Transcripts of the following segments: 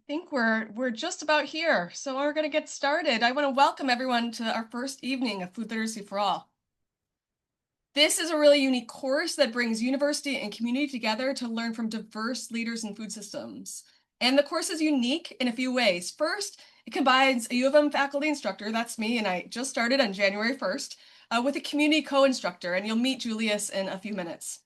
think we're just about here, so we're going to get started. I want to welcome everyone to our first evening of Food Literacy for All. This is a really unique course that brings university and community together to learn from diverse leaders in food systems. And the course is unique in a few ways. First, it combines a U of M faculty instructor, that's me, and I just started on January 1st, with a community co-instructor, and you'll meet Julius in a few minutes.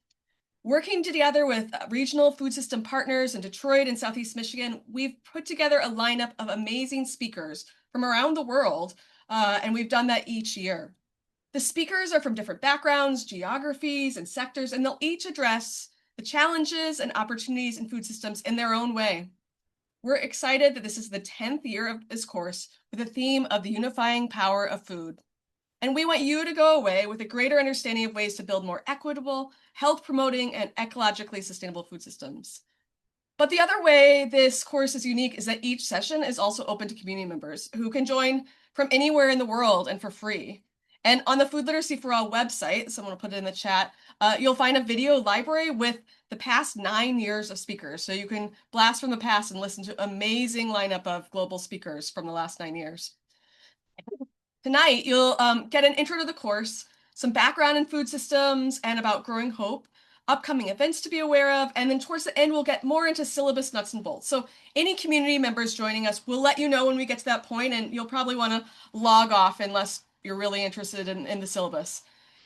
Working together with regional food system partners in Detroit and Southeast Michigan, we've put together a lineup of amazing speakers from around the world, and we've done that each year. The speakers are from different backgrounds, geographies, and sectors, and they'll each address the challenges and opportunities in food systems in their own way. We're excited that this is the 10th year of this course with the theme of the Unifying Power of Food. And we want you to go away with a greater understanding of ways to build more equitable, health-promoting, and ecologically sustainable food systems. But the other way this course is unique is that each session is also open to community members who can join from anywhere in the world and for free. And on the Food Literacy for All website, someone will put it in the chat, you'll find a video library with the past 9 years of speakers. So you can blast from the past and listen to an amazing lineup of global speakers from the last 9 years. Tonight, you'll get an intro to the course, some background in food systems and about growing hope, upcoming events to be aware of, and then towards the end, we'll get more into syllabus nuts and bolts. So any community members joining us, we'll let you know when we get to that point, and you'll probably want to log off unless you're really interested in the syllabus.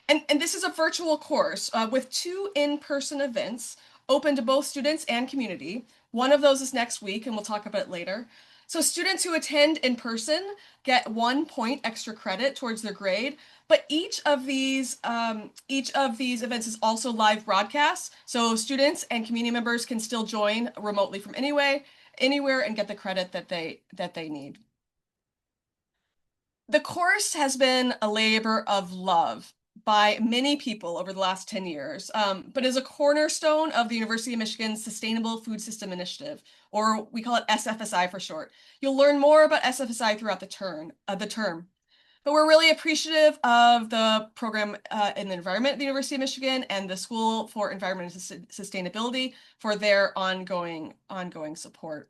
And this is a virtual course with 2 in-person events open to both students and community. One of those is next week, and we'll talk about it later. So students who attend in person get 1 point extra credit towards their grade, but each of these events is also live broadcast. So students and community members can still join remotely from anywhere and get the credit that they need. The course has been a labor of love by many people over the last 10 years, but is a cornerstone of the University of Michigan's Sustainable Food System Initiative, or we call it SFSI for short. You'll learn more about SFSI throughout the term. But we're really appreciative of the program in the environment at the University of Michigan and the School for Environment and Sustainability for their ongoing support.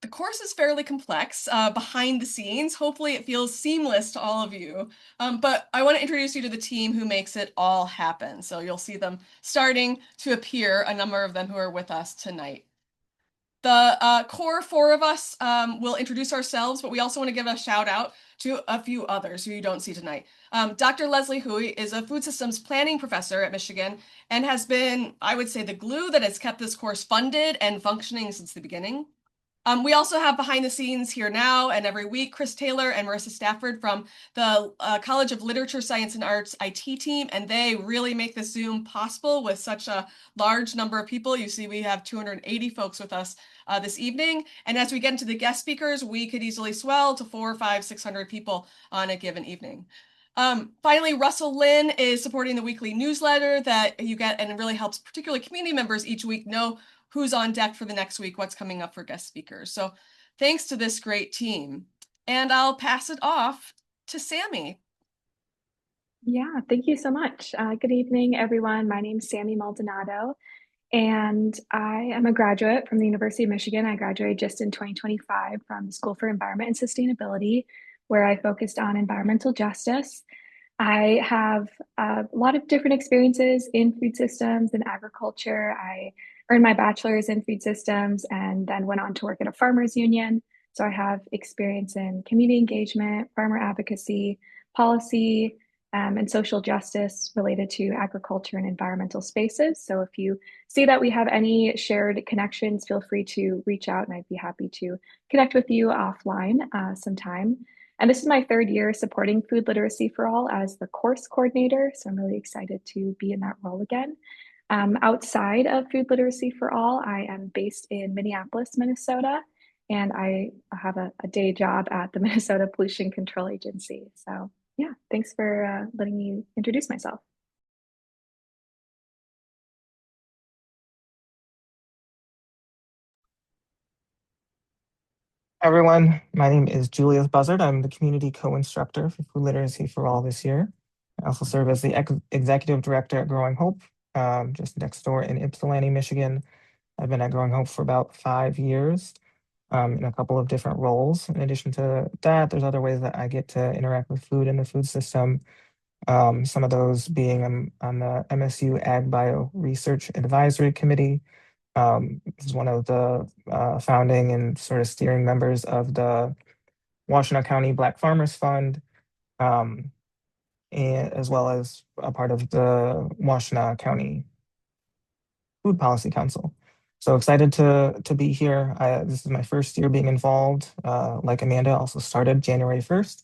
The course is fairly complex behind the scenes. Hopefully it feels seamless to all of you. But I want to introduce you to the team who makes it all happen. So you'll see them starting to appear, a number of them who are with us tonight. The core 4 of us will introduce ourselves, but we also want to give a shout out to a few others who you don't see tonight. Dr. Lesli Hoey is a food systems planning professor at Michigan and has been, I would say, the glue that has kept this course funded and functioning since the beginning. We also have behind the scenes here now and every week, Chris Taylor and Marissa Stafford from the College of Literature, Science, and Arts IT team, and they really make this Zoom possible with such a large number of people. You see, we have 280 folks with us this evening, and as we get into the guest speakers, we could easily swell to 400, 500, 600 people on a given evening. Finally, Russell Lynn is supporting the weekly newsletter that you get and it really helps particularly community members each week know who's on deck for the next week, what's coming up for guest speakers. So thanks to this great team. And I'll pass it off to Sami. Yeah, thank you so much. Good evening, everyone. My name is Sami Maldonado, and I am a graduate from the University of Michigan. I graduated just in 2025 from the School for Environment and Sustainability, where I focused on environmental justice. I have a lot of different experiences in food systems and agriculture. I earned my bachelor's in food systems and then went on to work at a farmers union. So I have experience in community engagement, farmer advocacy, policy, and social justice related to agriculture and environmental spaces. So if you see that we have any shared connections, feel free to reach out and I'd be happy to connect with you offline sometime. And this is my 3rd year supporting Food Literacy for All as the course coordinator. So I'm really excited to be in that role again. Outside of Food Literacy for All, I am based in Minneapolis, Minnesota, and I have a day job at the Minnesota Pollution Control Agency. So yeah, thanks for letting me introduce myself. Everyone, my name is Julius Buzzard. I'm the Community Co-Instructor for Food Literacy for All this year. I also serve as the Executive Director at Growing Hope, just next door in Ypsilanti, Michigan. I've been at Growing Hope for about 5 years in a couple of different roles. In addition to that, there's other ways that I get to interact with food in the food system. Some of those being on the MSU Ag Bio Research Advisory Committee. This is one of the founding and sort of steering members of the Washtenaw County Black Farmers Fund, and as well as a part of the Washtenaw County Food Policy Council. So excited to be here. This is my first year being involved. Like Amanda, also started January 1st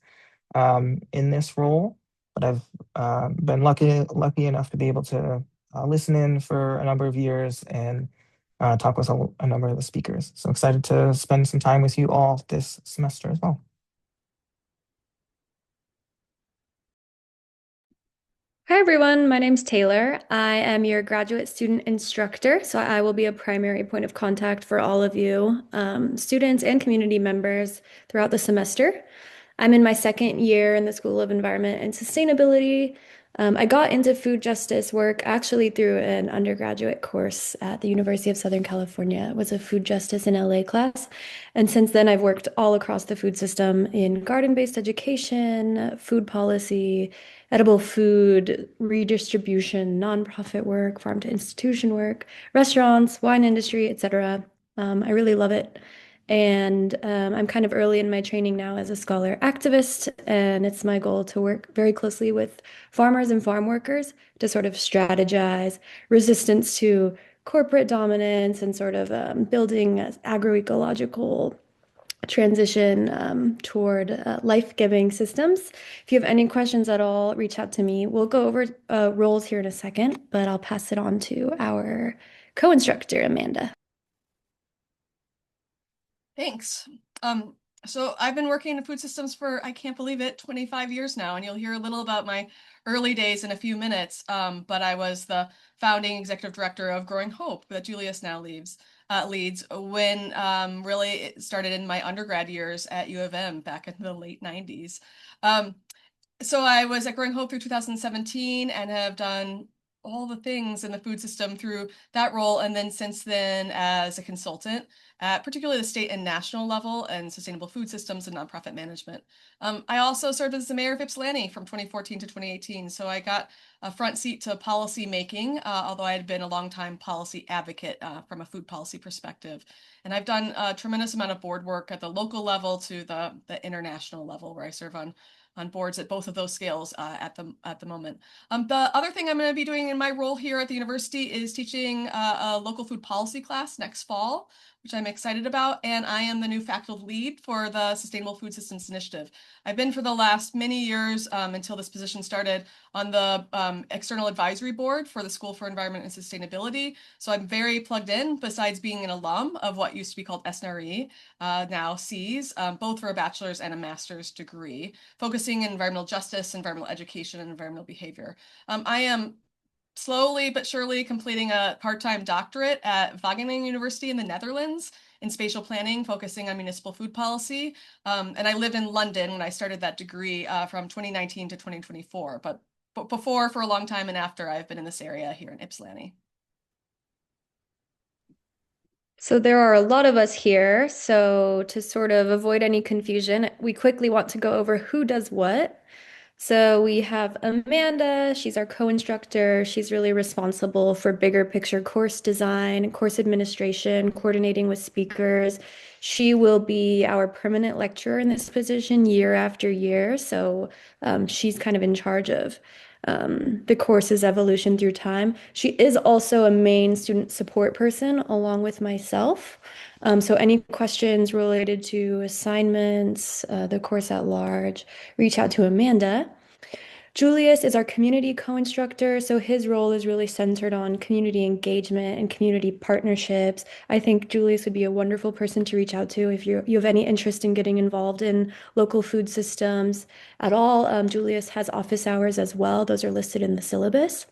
in this role, but I've been lucky enough to be able to listen in for a number of years and talk with a number of the speakers. So excited to spend some time with you all this semester as well. Hi everyone, my name's Taylor. I am your graduate student instructor, so I will be a primary point of contact for all of you, students and community members throughout the semester. I'm in my second year in the School of Environment and Sustainability. I got into food justice work actually through an undergraduate course at the University of Southern California. It was a food justice in LA class. And since then, I've worked all across the food system in garden-based education, food policy, edible food, redistribution, nonprofit work, farm to institution work, restaurants, wine industry, etc. I really love it. And I'm kind of early in my training now as a scholar activist, and it's my goal to work very closely with farmers and farm workers to sort of strategize resistance to corporate dominance and sort of building agroecological transition toward life-giving systems. If you have any questions at all, reach out to me. We'll go over roles here in a second, but I'll pass it on to our co-instructor, Amanda. Thanks. So I've been working in food systems for, I can't believe it, 25 years now, and you'll hear a little about my early days in a few minutes. But I was the founding executive director of Growing Hope that Julius now leads when really it started in my undergrad years at U of M back in the late 90s. So I was at Growing Hope through 2017 and have done all the things in the food system through that role. And then since then as a consultant at particularly the state and national level and sustainable food systems and nonprofit management. I also served as the mayor of Ypsilanti from 2014 to 2018. So I got a front seat to policy making, although I had been a longtime policy advocate from a food policy perspective. And I've done a tremendous amount of board work at the local level to the international level where I serve on boards at both of those scales at the moment. The other thing I'm going to be doing in my role here at the university is teaching a local food policy class next fall, which I'm excited about, and I am the new faculty lead for the Sustainable Food Systems Initiative. I've been for the last many years until this position started on the external advisory board for the School for Environment and Sustainability. So I'm very plugged in, besides being an alum of what used to be called SNRE, now SEAS, both for a bachelor's and a master's degree, focusing in environmental justice, environmental education, and environmental behavior. I am slowly but surely completing a part-time doctorate at Wageningen University in the Netherlands in spatial planning, focusing on municipal food policy. And I lived in London when I started that degree from 2019 to 2024. But before, for a long time, and after, I've been in this area here in Ypsilanti. So there are a lot of us here. So to sort of avoid any confusion, we quickly want to go over who does what. So we have Amanda, she's our co-instructor. She's really responsible for bigger picture course design, course administration, coordinating with speakers. She will be our permanent lecturer in this position year after year. So she's kind of in charge of the course's evolution through time. She is also a main student support person along with myself. So any questions related to assignments, the course at large, reach out to Amanda. Julius is our community co-instructor, so his role is really centered on community engagement and community partnerships. I think Julius would be a wonderful person to reach out to if you have any interest in getting involved in local food systems at all. Julius has office hours as well. Those are listed in the syllabus.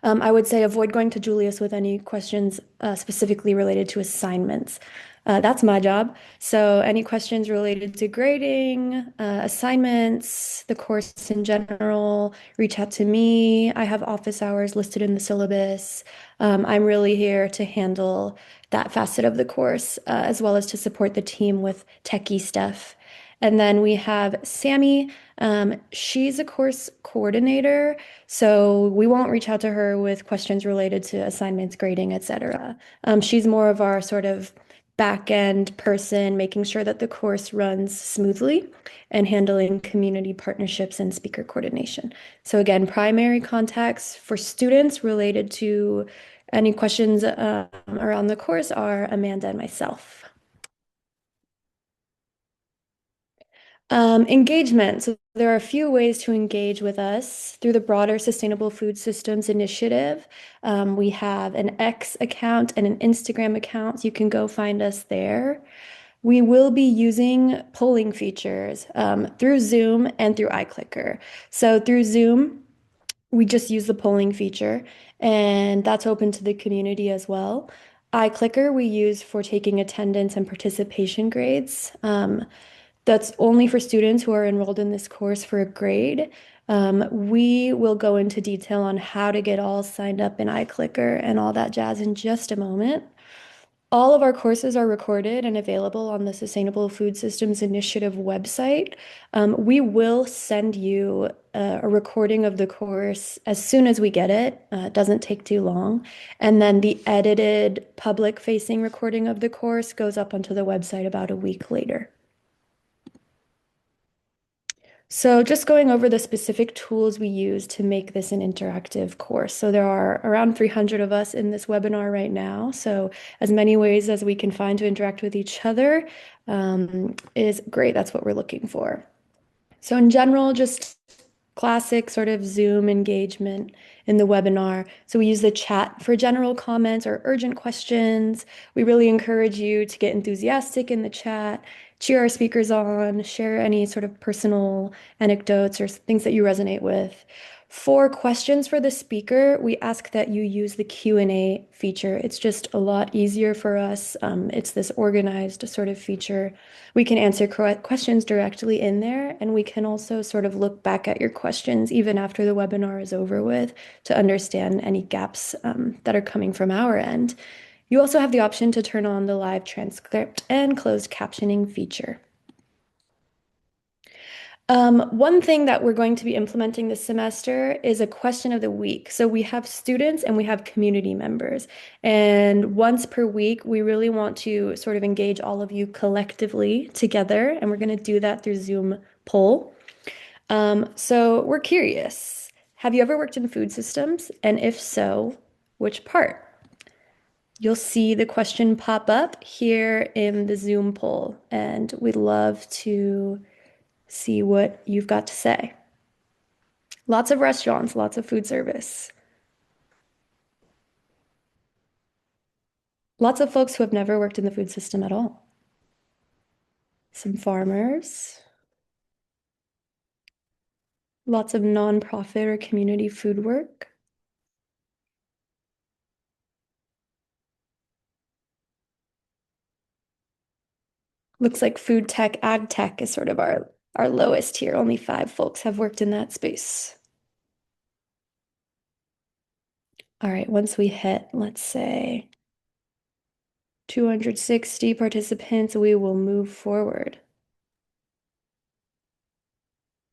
I would say avoid going to Julius with any questions specifically related to assignments. That's my job. So any questions related to grading, assignments, the course in general, reach out to me. I have office hours listed in the syllabus. I'm really here to handle that facet of the course, as well as to support the team with techie stuff. And then we have Sami. She's a course coordinator, so we won't reach out to her with questions related to assignments, grading, etc. She's more of our sort of back end person, making sure that the course runs smoothly and handling community partnerships and speaker coordination. So again, primary contacts for students related to any questions around the course are Amanda and myself. Engagement. So there are a few ways to engage with us through the broader Sustainable Food Systems Initiative. We have an X account and an Instagram account. So you can go find us there. We will be using polling features through Zoom and through iClicker. So through Zoom, we just use the polling feature, and that's open to the community as well. iClicker we use for taking attendance and participation grades. That's only for students who are enrolled in this course for a grade. We will go into detail on how to get all signed up in iClicker and all that jazz in just a moment. All of our courses are recorded and available on the Sustainable Food Systems Initiative website. We will send you a recording of the course as soon as we get it. It doesn't take too long. And then the edited public-facing recording of the course goes up onto the website about a week later. So just going over the specific tools we use to make this an interactive course. So there are around 300 of us in this webinar right now. So as many ways as we can find to interact with each other is great. That's what we're looking for. So in general, just classic sort of Zoom engagement in the webinar. So we use the chat for general comments or urgent questions. We really encourage you to get enthusiastic in the chat, cheer our speakers on, share any sort of personal anecdotes or things that you resonate with. For questions for the speaker, we ask that you use the Q&A feature. It's just a lot easier for us. It's this organized sort of feature. We can answer questions directly in there, and we can also sort of look back at your questions even after the webinar is over with to understand any gaps that are coming from our end. You also have the option to turn on the live transcript and closed captioning feature. One thing that we're going to be implementing this semester is a question of the week. So we have students and we have community members. And once per week, we really want to sort of engage all of you collectively together. And we're going to do that through Zoom poll. So we're curious, have you ever worked in food systems? And if so, which part? You'll see the question pop up here in the Zoom poll. And we'd love to see what you've got to say. Lots of restaurants, lots of food service. Lots of folks who have never worked in the food system at all. Some farmers. Lots of nonprofit or community food work. Looks like food tech, ag tech is sort of our lowest here. Only 5 folks have worked in that space. All right, once we hit, let's say, 260 participants, we will move forward.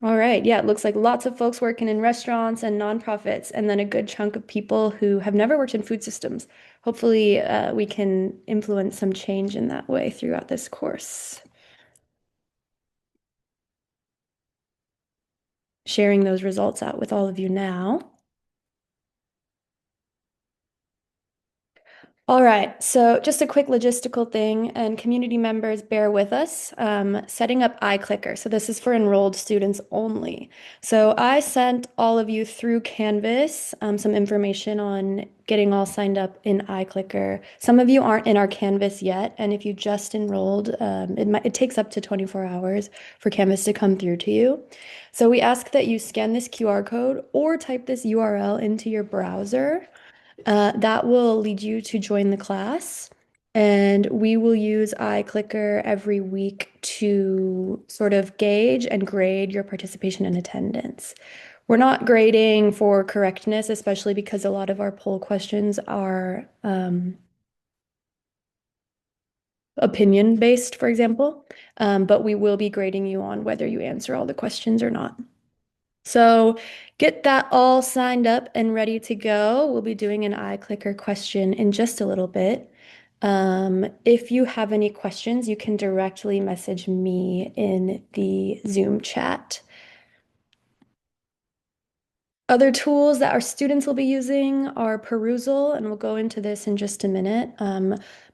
All right, yeah, it looks like lots of folks working in restaurants and nonprofits, and then a good chunk of people who have never worked in food systems. Hopefully, we can influence some change in that way throughout this course. Sharing those results out with all of you now. All right, so just a quick logistical thing, and community members bear with us. Setting up iClicker. So this is for enrolled students only. So I sent all of you through Canvas some information on getting all signed up in iClicker. Some of you aren't in our Canvas yet, and if you just enrolled, it takes up to 24 hours for Canvas to come through to you. So we ask that you scan this QR code or type this URL into your browser. That will lead you to join the class. And we will use iClicker every week to sort of gauge and grade your participation and attendance. We're not grading for correctness, especially because a lot of our poll questions are opinion based, for example, but we will be grading you on whether you answer all the questions or not. So get that all signed up and ready to go. We'll be doing an iClicker question in just a little bit. If you have any questions, you can directly message me in the Zoom chat. Other tools that our students will be using are Perusal, and we'll go into this in just a minute.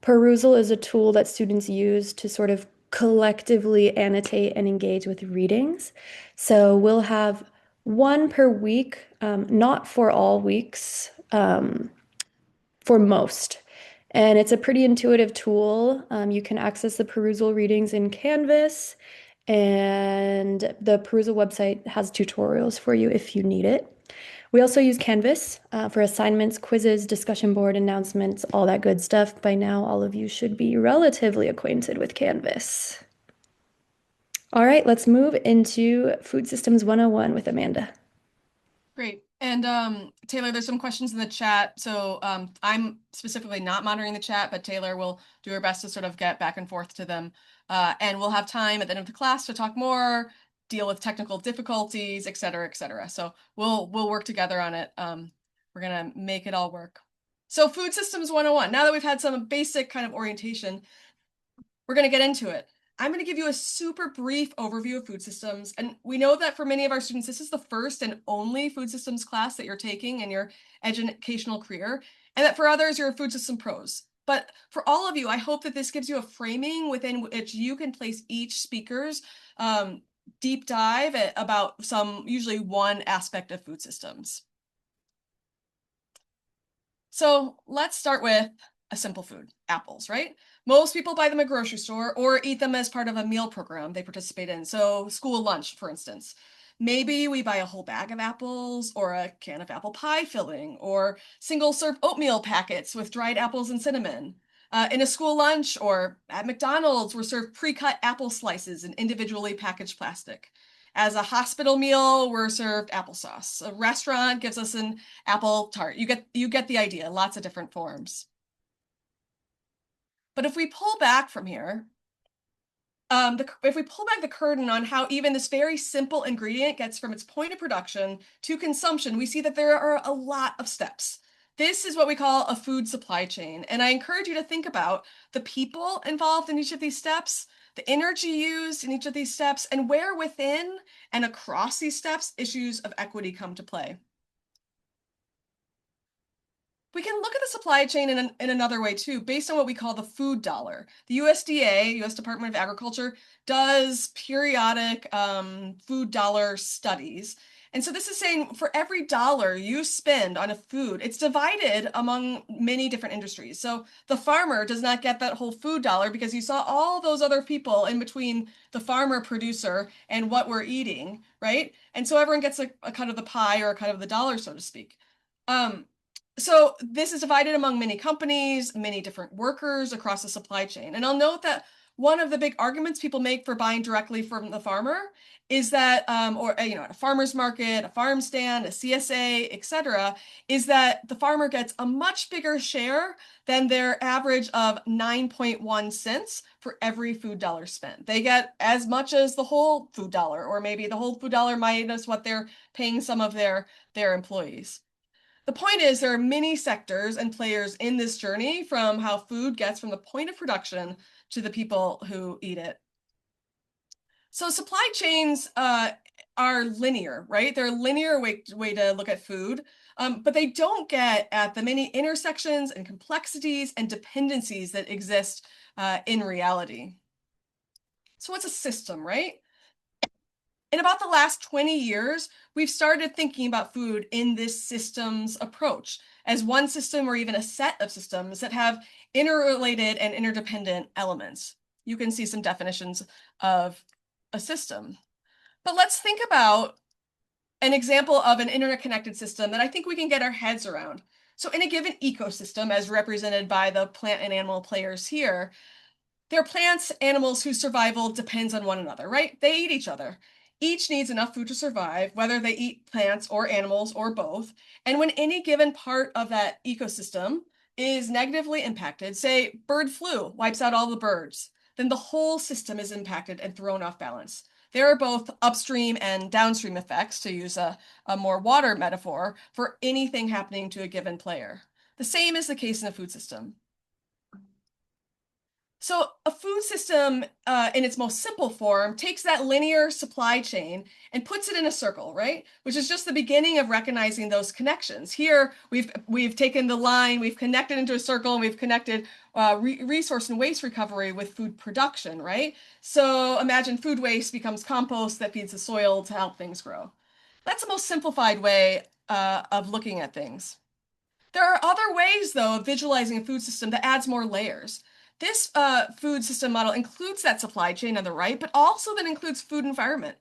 Perusal is a tool that students use to sort of collectively annotate and engage with readings. So we'll have one per week, not for all weeks, for most. And it's a pretty intuitive tool. You can access the Perusal readings in Canvas, and the Perusal website has tutorials for you if you need it. We also use Canvas for assignments, quizzes, discussion board announcements, all that good stuff. By now, all of you should be relatively acquainted with Canvas. All right, let's move into Food Systems 101 with Amanda. Great. And Taylor, there's some questions in the chat. So I'm specifically not monitoring the chat, but Taylor will do her best to sort of get back and forth to them. And we'll have time at the end of the class to talk more, deal with technical difficulties, et cetera, et cetera. So we'll work together on it. We're gonna make it all work. So Food Systems 101, now that we've had some basic kind of orientation, we're gonna get into it. I'm going to give you a super brief overview of food systems. And we know that for many of our students, this is the first and only food systems class that you're taking in your educational career, and that for others, you're food system pros. But for all of you, I hope that this gives you a framing within which you can place each speaker's deep dive about usually one aspect of food systems. So let's start with a simple food, apples, right? Most people buy them at grocery store or eat them as part of a meal program they participate in. So school lunch, for instance. Maybe we buy a whole bag of apples or a can of apple pie filling or single serve oatmeal packets with dried apples and cinnamon. In a school lunch or at McDonald's, we're served pre-cut apple slices in individually packaged plastic. As a hospital meal, we're served applesauce. A restaurant gives us an apple tart. You get the idea, lots of different forms. But if we pull back from here, if we pull back the curtain on how even this very simple ingredient gets from its point of production to consumption, we see that there are a lot of steps. This is what we call a food supply chain. And I encourage you to think about the people involved in each of these steps, the energy used in each of these steps, and where within and across these steps issues of equity come to play. We can look at the supply chain in another way too, based on what we call the food dollar. The USDA, U.S. Department of Agriculture, does periodic food dollar studies. And so this is saying for every dollar you spend on a food, it's divided among many different industries. So the farmer does not get that whole food dollar because you saw all those other people in between the farmer producer and what we're eating, right? And so everyone gets a cut of the pie or a cut of the dollar, so to speak. So this is divided among many companies, many different workers across the supply chain. And I'll note that one of the big arguments people make for buying directly from the farmer is that, at a farmer's market, a farm stand, a CSA, et cetera, is that the farmer gets a much bigger share than their average of 9.1 cents for every food dollar spent. They get as much as the whole food dollar, or maybe the whole food dollar minus what they're paying some of their employees. The point is there are many sectors and players in this journey from how food gets from the point of production to the people who eat it. So supply chains are linear, right? They're a linear way to look at food, but they don't get at the many intersections and complexities and dependencies that exist in reality. So what's a system, right? In about the last 20 years, we've started thinking about food in this systems approach as one system or even a set of systems that have interrelated and interdependent elements. You can see some definitions of a system. But let's think about an example of an interconnected system that I think we can get our heads around. So in a given ecosystem, as represented by the plant and animal players here, there are plants, animals whose survival depends on one another, right? They eat each other. Each needs enough food to survive, whether they eat plants or animals or both. And when any given part of that ecosystem is negatively impacted, say bird flu wipes out all the birds, then the whole system is impacted and thrown off balance. There are both upstream and downstream effects, to use a more water metaphor, for anything happening to a given player. The same is the case in a food system. So a food system in its most simple form takes that linear supply chain and puts it in a circle, right? Which is just the beginning of recognizing those connections. Here, we've taken the line, we've connected into a circle, and we've connected resource and waste recovery with food production, right? So imagine food waste becomes compost that feeds the soil to help things grow. That's the most simplified way of looking at things. There are other ways, though, of visualizing a food system that adds more layers. This food system model includes that supply chain on the right, but also then includes food environment,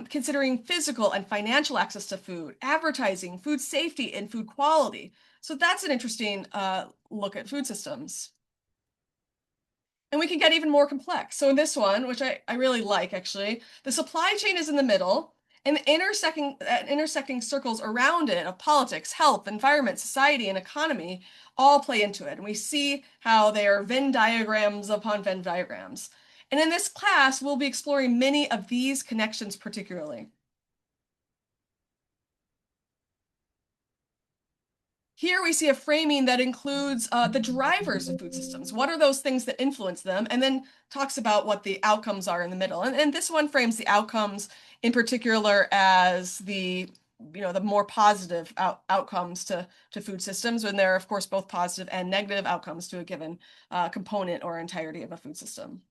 considering physical and financial access to food, advertising, food safety, and food quality. So that's an interesting look at food systems. And we can get even more complex. So in this one, which I really like, actually, the supply chain is in the middle, and the intersecting circles around it of politics, health, environment, society, and economy all play into it. And we see how they are Venn diagrams upon Venn diagrams. And in this class, we'll be exploring many of these connections particularly. Here we see a framing that includes the drivers of food systems. What are those things that influence them? And then talks about what the outcomes are in the middle. And this one frames the outcomes in particular as the more positive outcomes to food systems, when there are, of course, both positive and negative outcomes to a given component or entirety of a food system.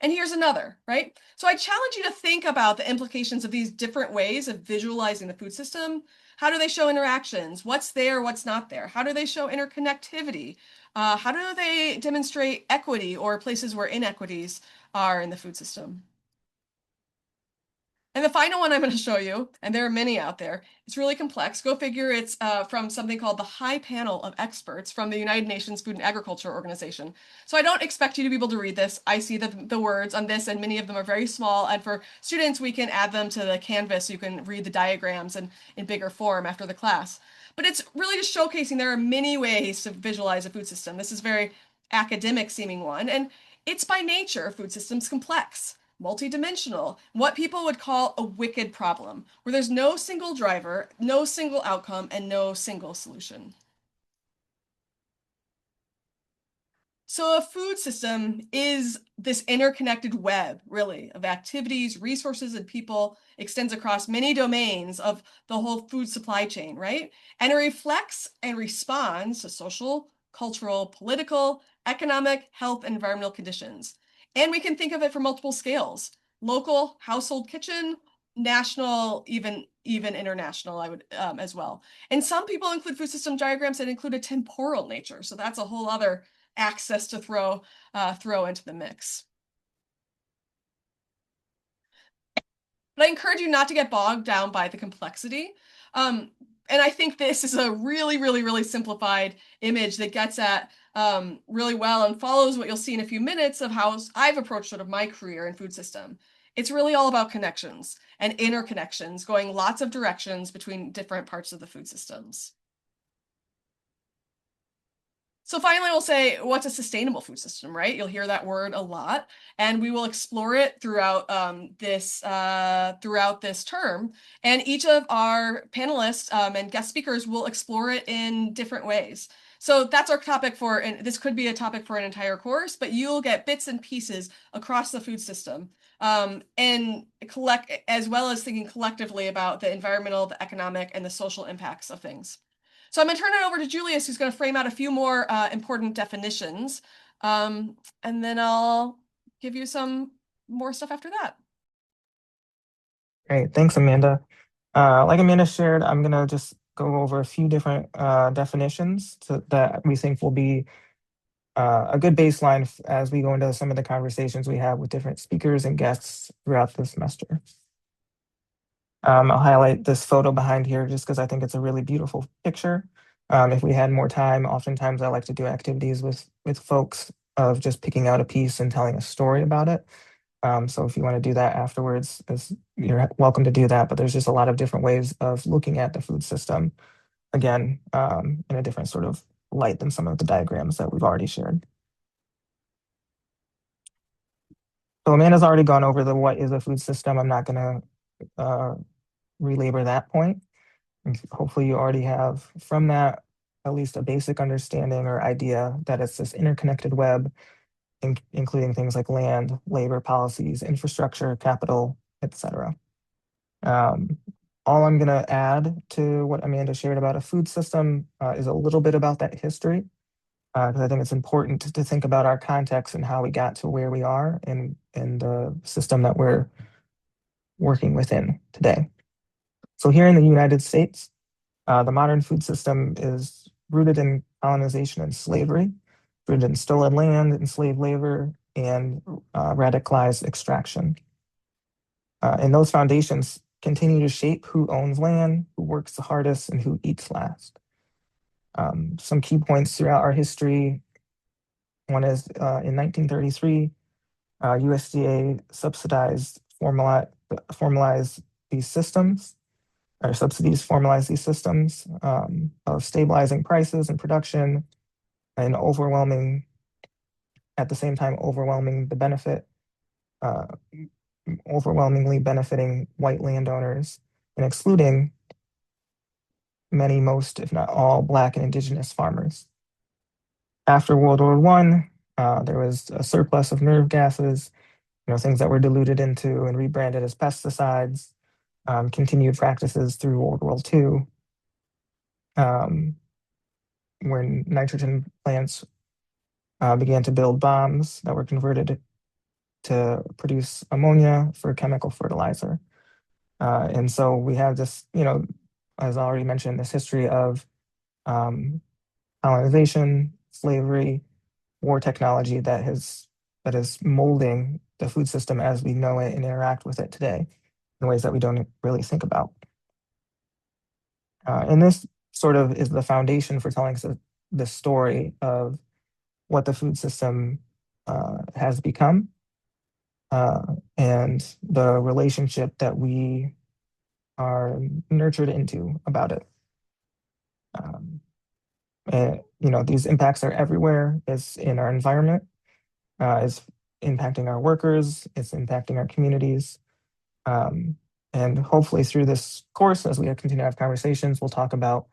And here's another, right? So I challenge you to think about the implications of these different ways of visualizing the food system. How do they show interactions? What's there, what's not there? How do they show interconnectivity? How do they demonstrate equity or places where inequities are in the food system? And the final one I'm going to show you, and there are many out there, it's really complex. Go figure, it's from something called the High Panel of Experts from the United Nations Food and Agriculture Organization. So I don't expect you to be able to read this. I see the words on this, and many of them are very small. And for students, we can add them to the canvas so you can read the diagrams in bigger form after the class. But it's really just showcasing there are many ways to visualize a food system. This is a very academic seeming one, and it's by nature food systems complex, multidimensional, what people would call a wicked problem, where there's no single driver, no single outcome, and no single solution. So a food system is this interconnected web, really, of activities, resources, and people, extends across many domains of the whole food supply chain, right? And it reflects and responds to social, cultural, political, economic, health, and environmental conditions. And we can think of it for multiple scales: local, household kitchen, national, even international, I would as well. And some people include food system diagrams that include a temporal nature. So that's a whole other access to throw into the mix. But I encourage you not to get bogged down by the complexity. And I think this is a really, really, really simplified image that gets at really well and follows what you'll see in a few minutes of how I've approached sort of my career in food system. It's really all about connections and interconnections, going lots of directions between different parts of the food systems. So finally, we'll say, what's a sustainable food system, right? You'll hear that word a lot, and we will explore it throughout this term. And each of our panelists and guest speakers will explore it in different ways. So that's our topic for, and this could be a topic for an entire course, but you'll get bits and pieces across the food system, and collect, as well as thinking collectively about the environmental, the economic, and the social impacts of things. So I'm going to turn it over to Julius, who's going to frame out a few more important definitions, and then I'll give you some more stuff after that. Great, thanks, Amanda. Like Amanda shared, I'm going to just go over a few different definitions that we think will be a good baseline as we go into some of the conversations we have with different speakers and guests throughout the semester. I'll highlight this photo behind here just because I think it's a really beautiful picture. If we had more time, oftentimes I like to do activities with folks of just picking out a piece and telling a story about it. So if you want to do that afterwards, you're welcome to do that. But there's just a lot of different ways of looking at the food system, again, in a different sort of light than some of the diagrams that we've already shared. So Amanda's already gone over the what is a food system. I'm not going to relabor that point. And hopefully you already have from that at least a basic understanding or idea that it's this interconnected web, including things like land, labor policies, infrastructure, capital, etc. All I'm going to add to what Amanda shared about a food system is a little bit about that history, because I think it's important to think about our context and how we got to where we are in the system that we're working within today. So here in the United States, the modern food system is rooted in colonization and slavery, rooted in stolen land, enslaved labor, and radicalized extraction. And those foundations continue to shape who owns land, who works the hardest, and who eats last. Some key points throughout our history. One is in 1933, USDA subsidized, formalized these systems, or subsidies formalized these systems of stabilizing prices and production, and at the same time, overwhelmingly benefiting white landowners and excluding many, most, if not all, Black and Indigenous farmers. After World War I, there was a surplus of nerve gases, things that were diluted into and rebranded as pesticides, continued practices through World War II, when nitrogen plants began to build bombs that were converted to produce ammonia for chemical fertilizer. And so we have this, as I already mentioned, this history of colonization, slavery, war technology that is molding the food system as we know it and interact with it today in ways that we don't really think about. And this sort of is the foundation for telling us the story of what the food system has become and the relationship that we are nurtured into about it. And, these impacts are everywhere. It's in our environment. It's impacting our workers. It's impacting our communities. And hopefully through this course, as we continue to have conversations, we'll talk about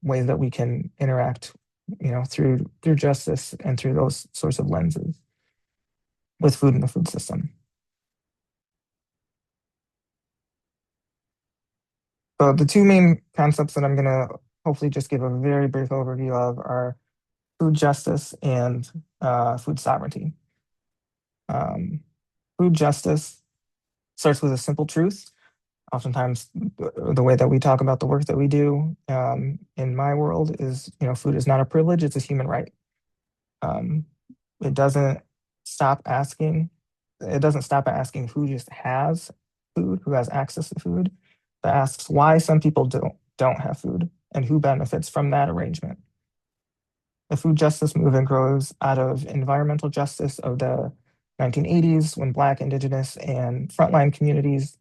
ways that we can interact, through justice and through those sorts of lenses with food in the food system. So the two main concepts that I'm going to hopefully just give a very brief overview of are food justice and food sovereignty. Food justice starts with a simple truth. Oftentimes, the way that we talk about the work that we do in my world is, food is not a privilege, it's a human right. It doesn't stop at asking who just has food, who has access to food. It asks why some people don't have food and who benefits from that arrangement. The food justice movement grows out of environmental justice of the 1980s when Black, Indigenous, and frontline communities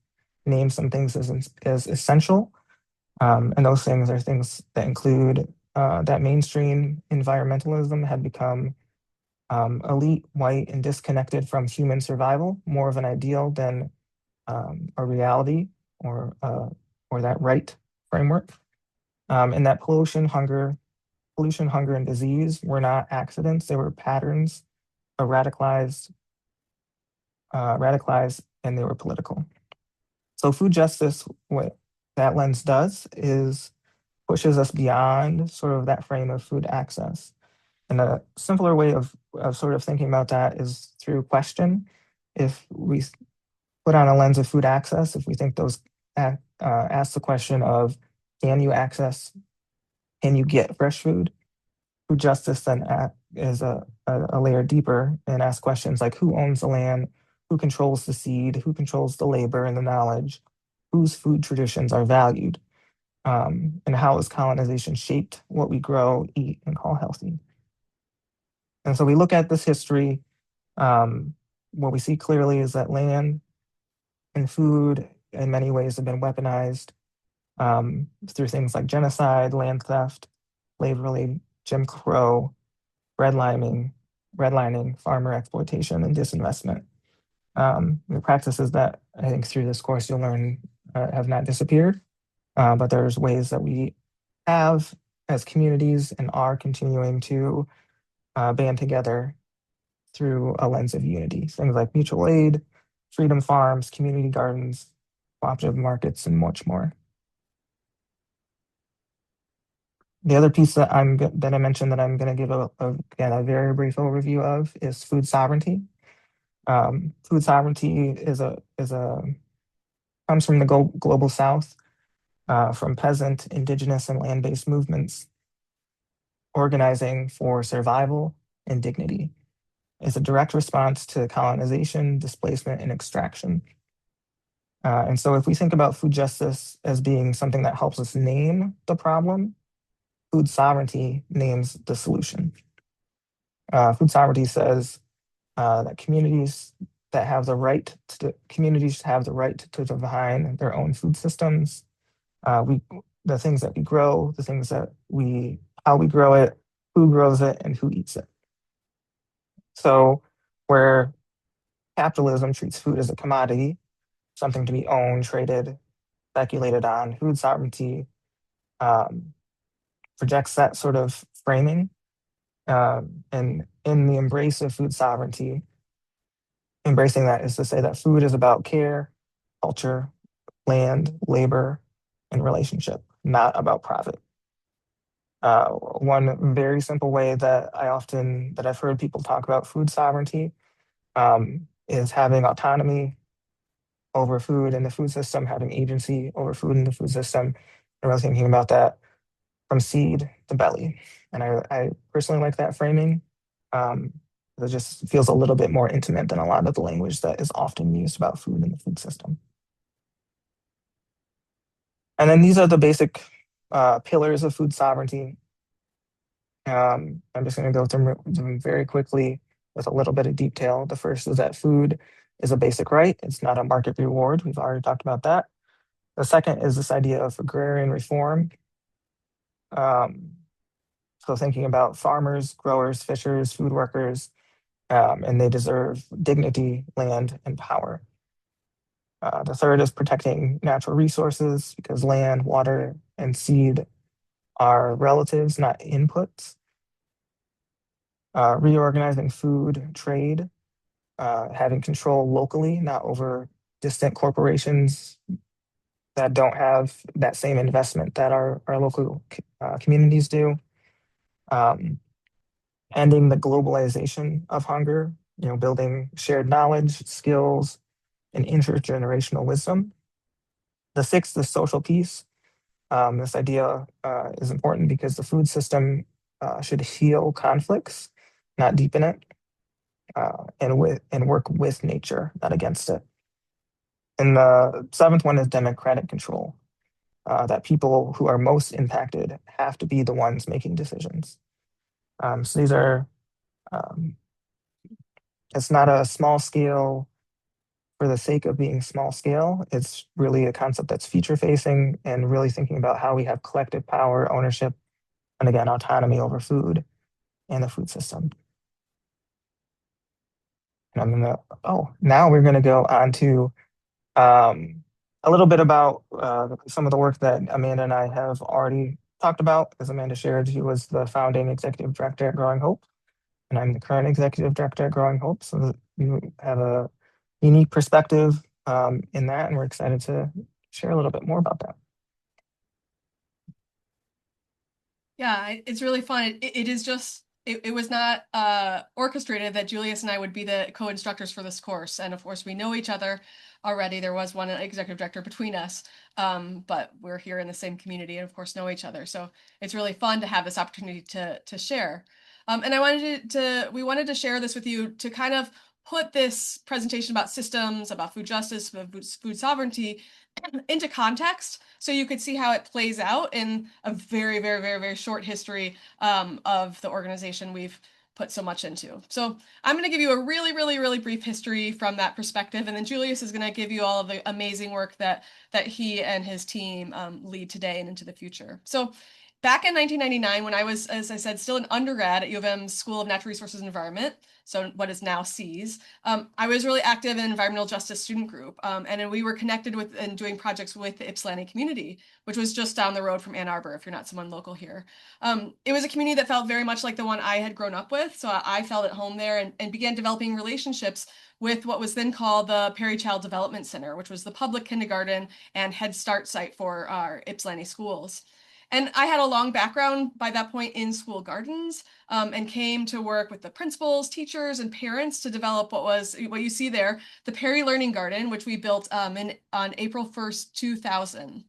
named some things as essential. And those things are things that include that mainstream environmentalism had become elite, white, and disconnected from human survival, more of an ideal than a reality or that right framework. And that pollution, hunger, and disease were not accidents; they were patterns of radicalized, and they were political. So food justice, what that lens does is pushes us beyond sort of that frame of food access. And a simpler way of sort of thinking about that is through question. If we put on a lens of food access, if we think those ask the question of, can you get fresh food? Food justice then is a layer deeper and asks questions like who owns the land, who controls the seed, who controls the labor and the knowledge, whose food traditions are valued, and how has colonization shaped what we grow, eat, and call healthy. And so we look at this history. What we see clearly is that land and food in many ways have been weaponized through things like genocide, land theft, slavery, Jim Crow, redlining, farmer exploitation, and disinvestment. The practices that I think through this course you'll learn have not disappeared, but there's ways that we have as communities and are continuing to band together through a lens of unity. Things like mutual aid, freedom farms, community gardens, cooperative markets, and much more. The other piece that I mentioned that I'm going to give again a very brief overview of is food sovereignty. Food sovereignty comes from the global South, from peasant, indigenous, and land-based movements organizing for survival and dignity. It's a direct response to colonization, displacement, and extraction. And so if we think about food justice as being something that helps us name the problem, food sovereignty names the solution. Food sovereignty says that communities have the right to define their own food systems. The things that we grow, how we grow it, who grows it, and who eats it. So where capitalism treats food as a commodity, something to be owned, traded, speculated on, food sovereignty projects that sort of framing. And in the embrace of food sovereignty, embracing that is to say that food is about care, culture, land, labor, and relationship, not about profit. One very simple way that I've heard people talk about food sovereignty is having autonomy over food in the food system, having agency over food in the food system, and really thinking about that from seed to belly. And I personally like that framing. It just feels a little bit more intimate than a lot of the language that is often used about food in the food system. And then these are the basic pillars of food sovereignty. I'm just going to go through them very quickly with a little bit of detail. The first is that food is a basic right. It's not a market reward. We've already talked about that. The second is this idea of agrarian reform. So thinking about farmers, growers, fishers, food workers, and they deserve dignity, land, and power. The third is protecting natural resources because land, water, and seed are relatives, not inputs. Reorganizing food trade, having control locally, not over distant corporations that don't have that same investment that our local communities do. Ending the globalization of hunger, building shared knowledge, skills, and intergenerational wisdom. The sixth is social peace. This idea is important because the food system should heal conflicts, not deepen it, and work with nature, not against it. And the seventh one is democratic control, that people who are most impacted have to be the ones making decisions. So these are, it's not a small scale for the sake of being small scale. It's really a concept that's future facing and really thinking about how we have collective power, ownership, and again, autonomy over food and the food system. And now we're gonna go on to a little bit about some of the work that Amanda and I have already talked about. As Amanda shared, she was the founding executive director at Growing Hope, and I'm the current executive director at Growing Hope. So you have a unique perspective in that, and we're excited to share a little bit more about that. Yeah, it's really fun. It is just, it was not orchestrated that Julius and I would be the co-instructors for this course. And of course, we know each other already. There was one executive director between us, but we're here in the same community and of course know each other. So it's really fun to have this opportunity to share. And we wanted to share this with you to kind of put this presentation about systems, about food justice, about food sovereignty into context so you could see how it plays out in a very, very, very, very short history of the organization we've put so much into. So I'm going to give you a really, really, really brief history from that perspective, and then Julius is going to give you all of the amazing work that he and his team lead today and into the future. So back in 1999, when I was, as I said, still an undergrad at U of M's School of Natural Resources and Environment, so what is now SEAS, I was really active in environmental justice student group, and then we were connected with and doing projects with the Ypsilanti community, which was just down the road from Ann Arbor, if you're not someone local here. It was a community that felt very much like the one I had grown up with, so I felt at home there and began developing relationships with what was then called the Perry Child Development Center, which was the public kindergarten and Head Start site for our Ypsilanti schools. And I had a long background by that point in school gardens, and came to work with the principals, teachers, and parents to develop what you see there, the Perry Learning Garden, which we built on April 1st, 2000.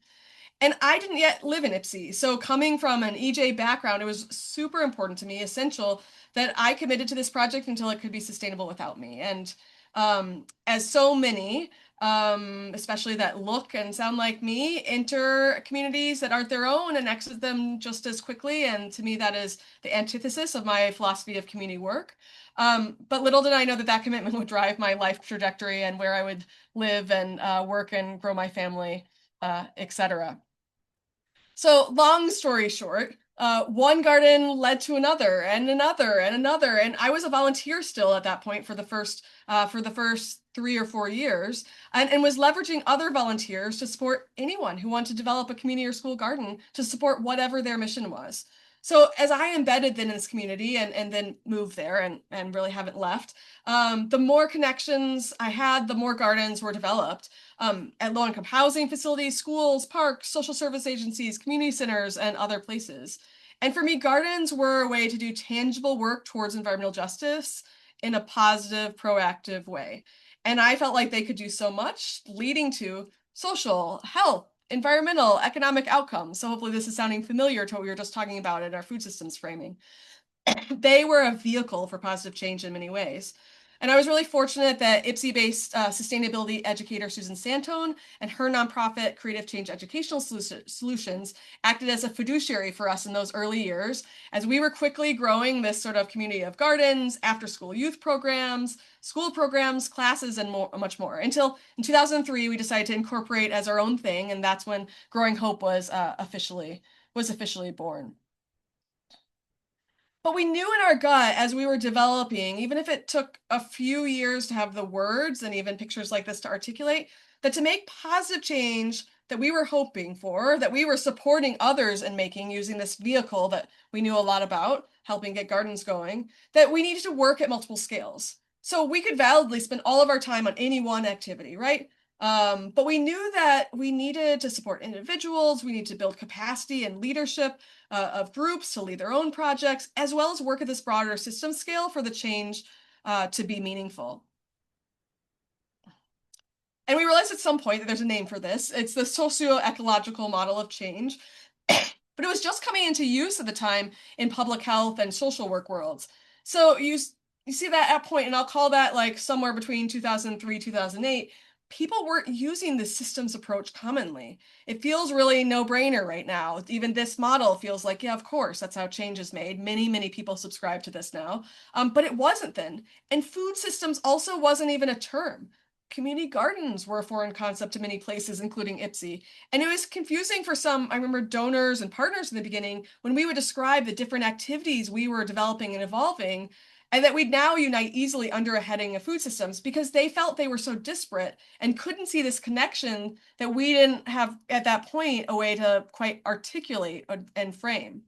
And I didn't yet live in Ypsi, so coming from an EJ background, it was super important to me, essential, that I committed to this project until it could be sustainable without me. And as so many, especially that look and sound like me, enter communities that aren't their own and exit them just as quickly. And to me, that is the antithesis of my philosophy of community work. But little did I know that that commitment would drive my life trajectory and where I would live and work and grow my family, etc. So long story short, one garden led to another and another and another. And I was a volunteer still at that point for the first 3 or 4 years, and was leveraging other volunteers to support anyone who wanted to develop a community or school garden to support whatever their mission was. So as I embedded then in this community and then moved there and really haven't left, the more connections I had, the more gardens were developed at low-income housing facilities, schools, parks, social service agencies, community centers, and other places. And for me, gardens were a way to do tangible work towards environmental justice in a positive, proactive way. And I felt like they could do so much, leading to social, health, environmental, economic outcomes. So hopefully this is sounding familiar to what we were just talking about in our food systems framing. They were a vehicle for positive change in many ways. And I was really fortunate that Ypsi-based sustainability educator Susan Santone and her nonprofit Creative Change Educational Solutions acted as a fiduciary for us in those early years, as we were quickly growing this sort of community of gardens, after-school youth programs, school programs, classes, and much more. Until in 2003, we decided to incorporate as our own thing, and that's when Growing Hope was officially born. But we knew in our gut as we were developing, even if it took a few years to have the words and even pictures like this to articulate, that to make positive change that we were hoping for, that we were supporting others in making using this vehicle that we knew a lot about, helping get gardens going, that we needed to work at multiple scales. So we could validly spend all of our time on any one activity, right? But we knew that we needed to support individuals, we need to build capacity and leadership of groups to lead their own projects, as well as work at this broader system scale for the change to be meaningful. And we realized at some point that there's a name for this. It's the socio-ecological model of change, but it was just coming into use at the time in public health and social work worlds. So you see that at point, and I'll call that like somewhere between 2003, 2008, people weren't using this systems approach commonly. It feels really no-brainer right now. Even this model feels like, yeah, of course, that's how change is made. Many, many people subscribe to this now, but it wasn't then. And food systems also wasn't even a term. Community gardens were a foreign concept to many places, including Ypsi. And it was confusing for some, I remember donors and partners in the beginning, when we would describe the different activities we were developing and evolving, and that we'd now unite easily under a heading of food systems because they felt they were so disparate and couldn't see this connection that we didn't have at that point a way to quite articulate and frame.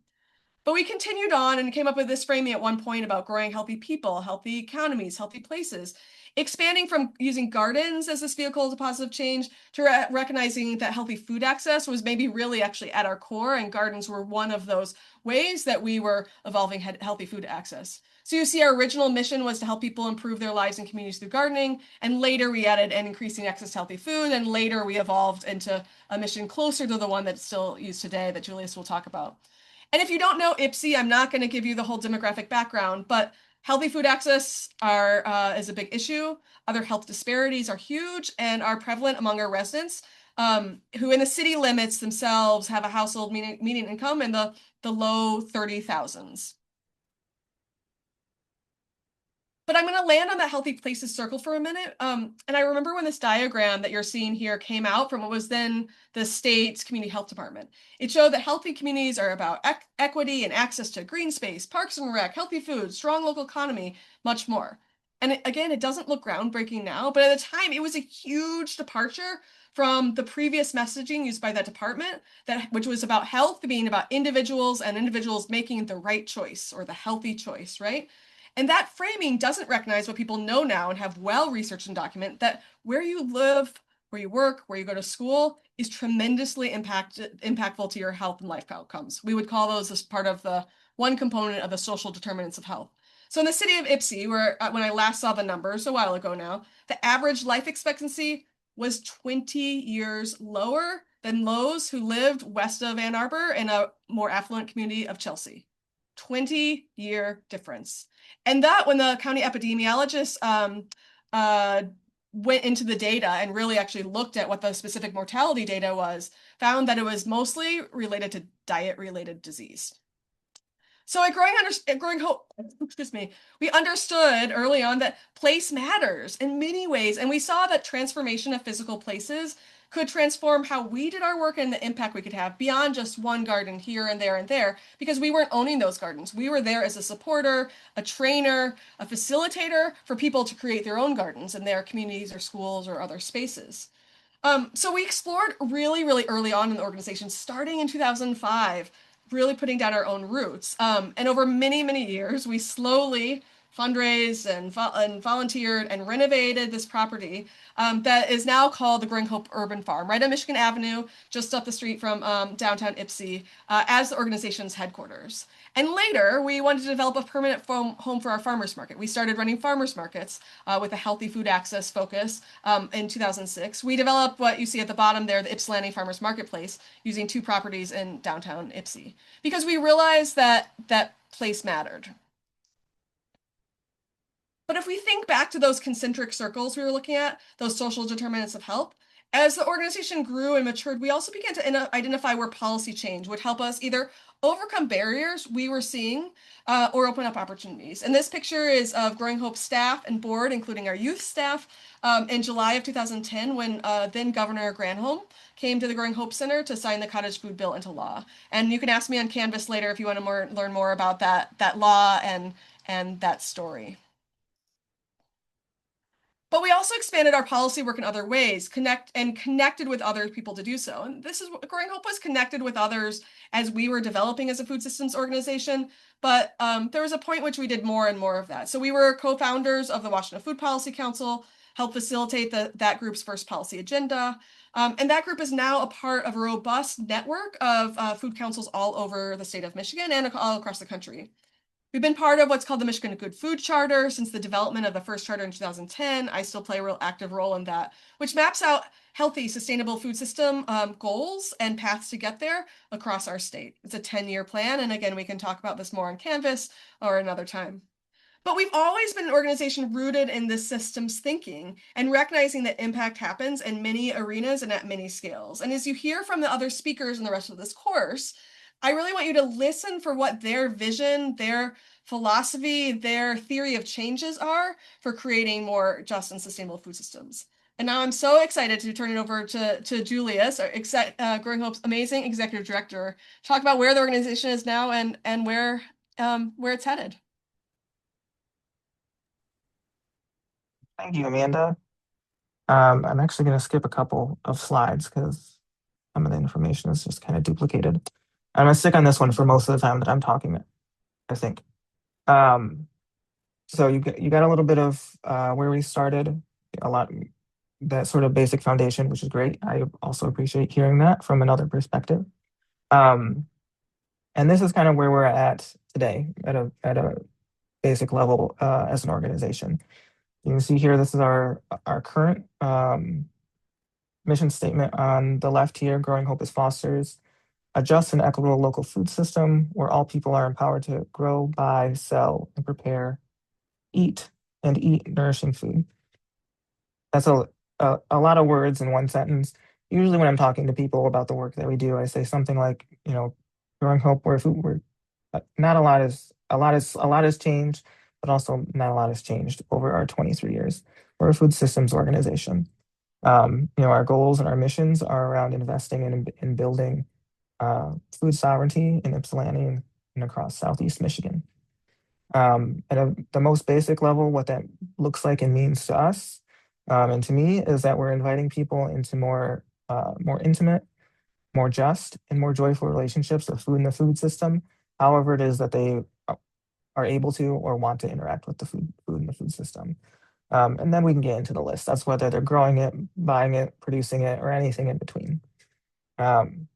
But we continued on and came up with this framing at one point about growing healthy people, healthy economies, healthy places, expanding from using gardens as this vehicle to positive change to recognizing that healthy food access was maybe really actually at our core, and gardens were one of those ways that we were evolving healthy food access. So you see our original mission was to help people improve their lives and communities through gardening, and later we added an increasing access to healthy food, and later we evolved into a mission closer to the one that's still used today that Julius will talk about. And if you don't know Ypsi, I'm not going to give you the whole demographic background, but Healthy food access is a big issue. Other health disparities are huge and are prevalent among our residents, who in the city limits themselves have a household median income in the low 30,000s. But I'm going to land on that healthy places circle for a minute. And I remember when this diagram that you're seeing here came out from what was then the state's community health department. It showed that healthy communities are about equity and access to green space, parks and rec, healthy food, strong local economy, much more. And again, it doesn't look groundbreaking now, but at the time it was a huge departure from the previous messaging used by that department, which was about health being about individuals and individuals making the right choice or the healthy choice, right? And that framing doesn't recognize what people know now and have well researched and documented, that where you live, where you work, where you go to school is tremendously impactful to your health and life outcomes. We would call those as part of the one component of the social determinants of health. So in the city of Ypsi, where when I last saw the numbers a while ago now, the average life expectancy was 20 years lower than those who lived west of Ann Arbor in a more affluent community of Chelsea. 20-year difference. And that when the county epidemiologist went into the data and really actually looked at what the specific mortality data was, found that it was mostly related to diet-related disease. So at Growing Hope, excuse me, we understood early on that place matters in many ways, and we saw that transformation of physical places could transform how we did our work and the impact we could have beyond just one garden here and there, because we weren't owning those gardens. We were there as a supporter, a trainer, a facilitator for people to create their own gardens in their communities or schools or other spaces. So we explored really, really early on in the organization, starting in 2005, really putting down our own roots. And over many, many years, we slowly fundraised and volunteered and renovated this property that is now called the Growing Hope Urban Farm, right on Michigan Avenue, just up the street from downtown Ypsi, as the organization's headquarters. And later, we wanted to develop a permanent home for our farmers market. We started running farmers markets with a healthy food access focus in 2006. We developed what you see at the bottom there, the Ypsilanti Farmers Marketplace, using 2 properties in downtown Ypsi, because we realized that that place mattered. But if we think back to those concentric circles we were looking at, those social determinants of health, as the organization grew and matured, we also began to identify where policy change would help us either overcome barriers we were seeing or open up opportunities. And this picture is of Growing Hope staff and board, including our youth staff, in July of 2010, when then Governor Granholm came to the Growing Hope Center to sign the cottage food bill into law. And you can ask me on Canvas later if you want to learn more about that law and that story. But we also expanded our policy work in other ways, connected with other people to do so. And this is what Growing Hope was connected with others as we were developing as a food systems organization. But there was a point which we did more and more of that. So we were co-founders of the Washington Food Policy Council, helped facilitate that group's first policy agenda. And that group is now a part of a robust network of food councils all over the state of Michigan and all across the country. We've been part of what's called the Michigan Good Food Charter since the development of the first charter in 2010. I still play a real active role in that, which maps out healthy, sustainable food system goals and paths to get there across our state. It's a 10-year plan. And again, we can talk about this more on Canvas or another time. But we've always been an organization rooted in this systems thinking and recognizing that impact happens in many arenas and at many scales. And as you hear from the other speakers in the rest of this course, I really want you to listen for what their vision, their philosophy, their theory of changes are for creating more just and sustainable food systems. And now I'm so excited to turn it over to Julius, Growing Hope's amazing executive director, to talk about where the organization is now and where it's headed. Thank you, Amanda. I'm actually going to skip a couple of slides because some of the information is just kind of duplicated. I'm going to stick on this one for most of the time that I'm talking, I think. So you got a little bit of where we started, a lot, that sort of basic foundation, which is great. I also appreciate hearing that from another perspective. And this is kind of where we're at today at a basic level as an organization. You can see here, this is our current mission statement on the left here. Growing Hope is fosters a just and equitable local food system where all people are empowered to grow, buy, sell, and prepare eat and eat nourishing food. That's a lot of words in one sentence. Usually when I'm talking to people about the work that we do, I say something like, growing hope where food, not a lot has changed, but also not a lot has changed over our 23 years. We're a food systems organization. Our goals and our missions are around investing in building food sovereignty in Ypsilanti and across Southeast Michigan. At the most basic level, what that looks like and means to us, and to me, is that we're inviting people into more intimate, more just, and more joyful relationships with food in the food system, however it is that they are able to or want to interact with the food in the food system. And then we can get into the list. That's whether they're growing it, buying it, producing it, or anything in between.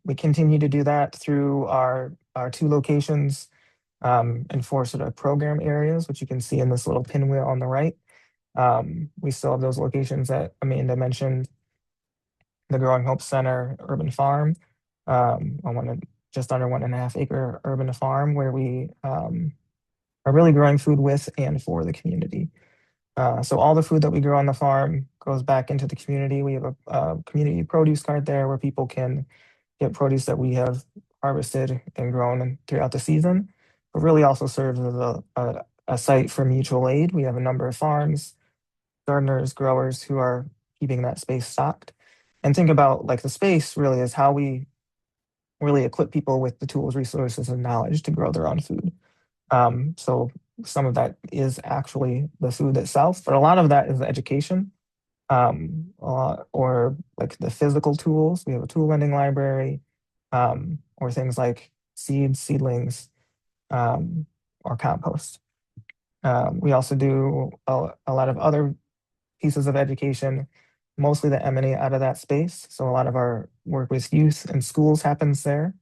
We continue to do that through our 2 locations and 4 sort of program areas, which you can see in this little pinwheel on the right. We still have those locations that Amanda mentioned, the Growing Hope Center Urban Farm, just under 1.5 acre urban farm where we are really growing food with and for the community. So all the food that we grow on the farm goes back into the community. We have a community produce cart there where people can get produce that we have harvested and grown throughout the season, but really also serves as a site for mutual aid. We have a number of farms, gardeners, growers who are keeping that space stocked. And think about like the space really is how we really equip people with the tools, resources, and knowledge to grow their own food. So some of that is actually the food itself, but a lot of that is the education, or like the physical tools. We have a tool lending library, or things like seeds, seedlings, or compost. We also do a lot of other pieces of education, mostly that emanate out of that space. So a lot of our work with youth and schools happens there.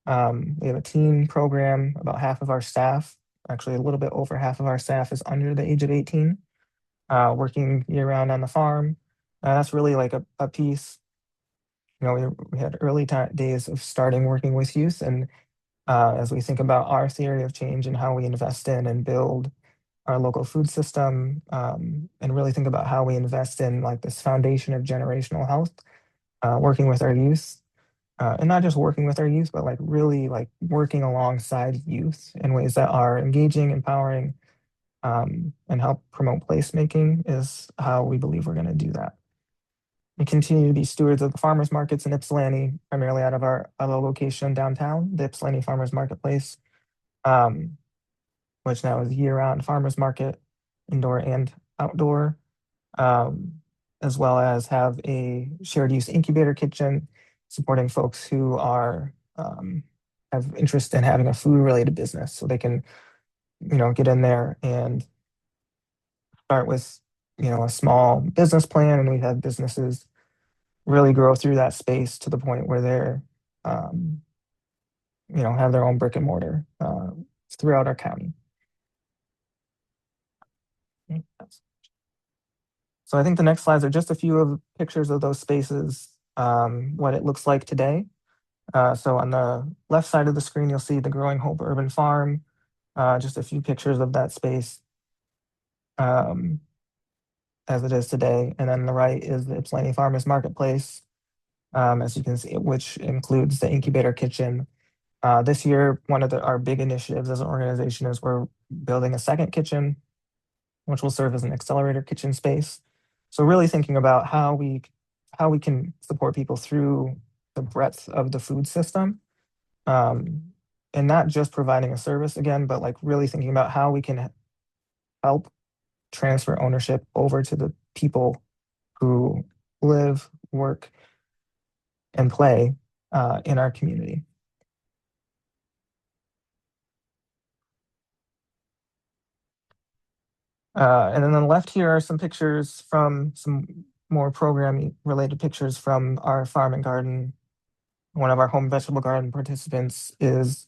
We have a teen program. About half of our staff, actually a little bit over half of our staff, is under the age of 18, working year round on the farm. That's really like a piece. We had early days of starting working with youth, and as we think about our theory of change and how we invest in and build our local food system, and really think about how we invest in like this foundation of generational health, working with our youth, and not just working with our youth, but like really like working alongside youth in ways that are engaging, empowering, and help promote placemaking is how we believe we're going to do that. We continue to be stewards of the farmers markets in Ypsilanti, primarily out of our other location downtown, the Ypsilanti Farmers Marketplace, which now is a year-round farmers market, indoor and outdoor, as well as have a shared use incubator kitchen supporting folks who are have interest in having a food-related business, so they can, get in there and start with, a small business plan, and we've had businesses really grow through that space to the point where they're, have their own brick and mortar throughout our county. So I think the next slides are just a few of pictures of those spaces, what it looks like today. So on the left side of the screen, you'll see the Growing Hope Urban Farm, just a few pictures of that space as it is today. And then on the right is the Ypsilanti Farmers Marketplace, as you can see, which includes the incubator kitchen. This year, one of our big initiatives as an organization is we're building a second kitchen, which will serve as an accelerator kitchen space. So really thinking about how we can support people through the breadth of the food system, and not just providing a service again, but like really thinking about how we can help transfer ownership over to the people who live, work, and play in our community. And then on the left here are some pictures from some more program related pictures from our farm and garden. One of our home vegetable garden participants is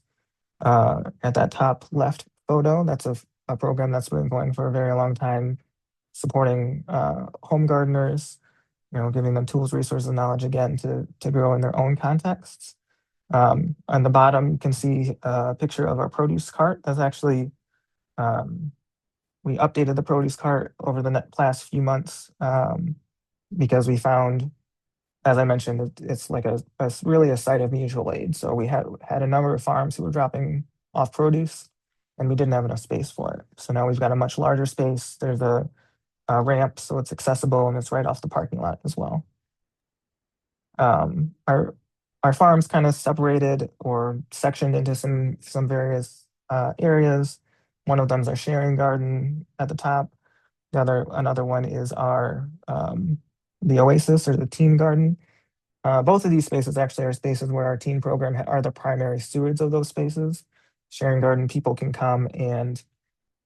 at that top left photo. That's a program that's been going for a very long time, supporting home gardeners, giving them tools, resources, and knowledge again to grow in their own contexts. On the bottom, you can see a picture of our produce cart. That's actually we updated the produce cart over the last few months because we found, as I mentioned, it's like really a site of mutual aid. So we had a number of farms who were dropping off produce, and we didn't have enough space for it. So now we've got a much larger space. There's a ramp, so it's accessible, and it's right off the parking lot as well. Our farms kind of separated or sectioned into some various areas. One of them is our sharing garden at the top. Another one is our the oasis or the teen garden. Both of these spaces actually are spaces where our teen program are the primary stewards of those spaces. Sharing garden, people can come and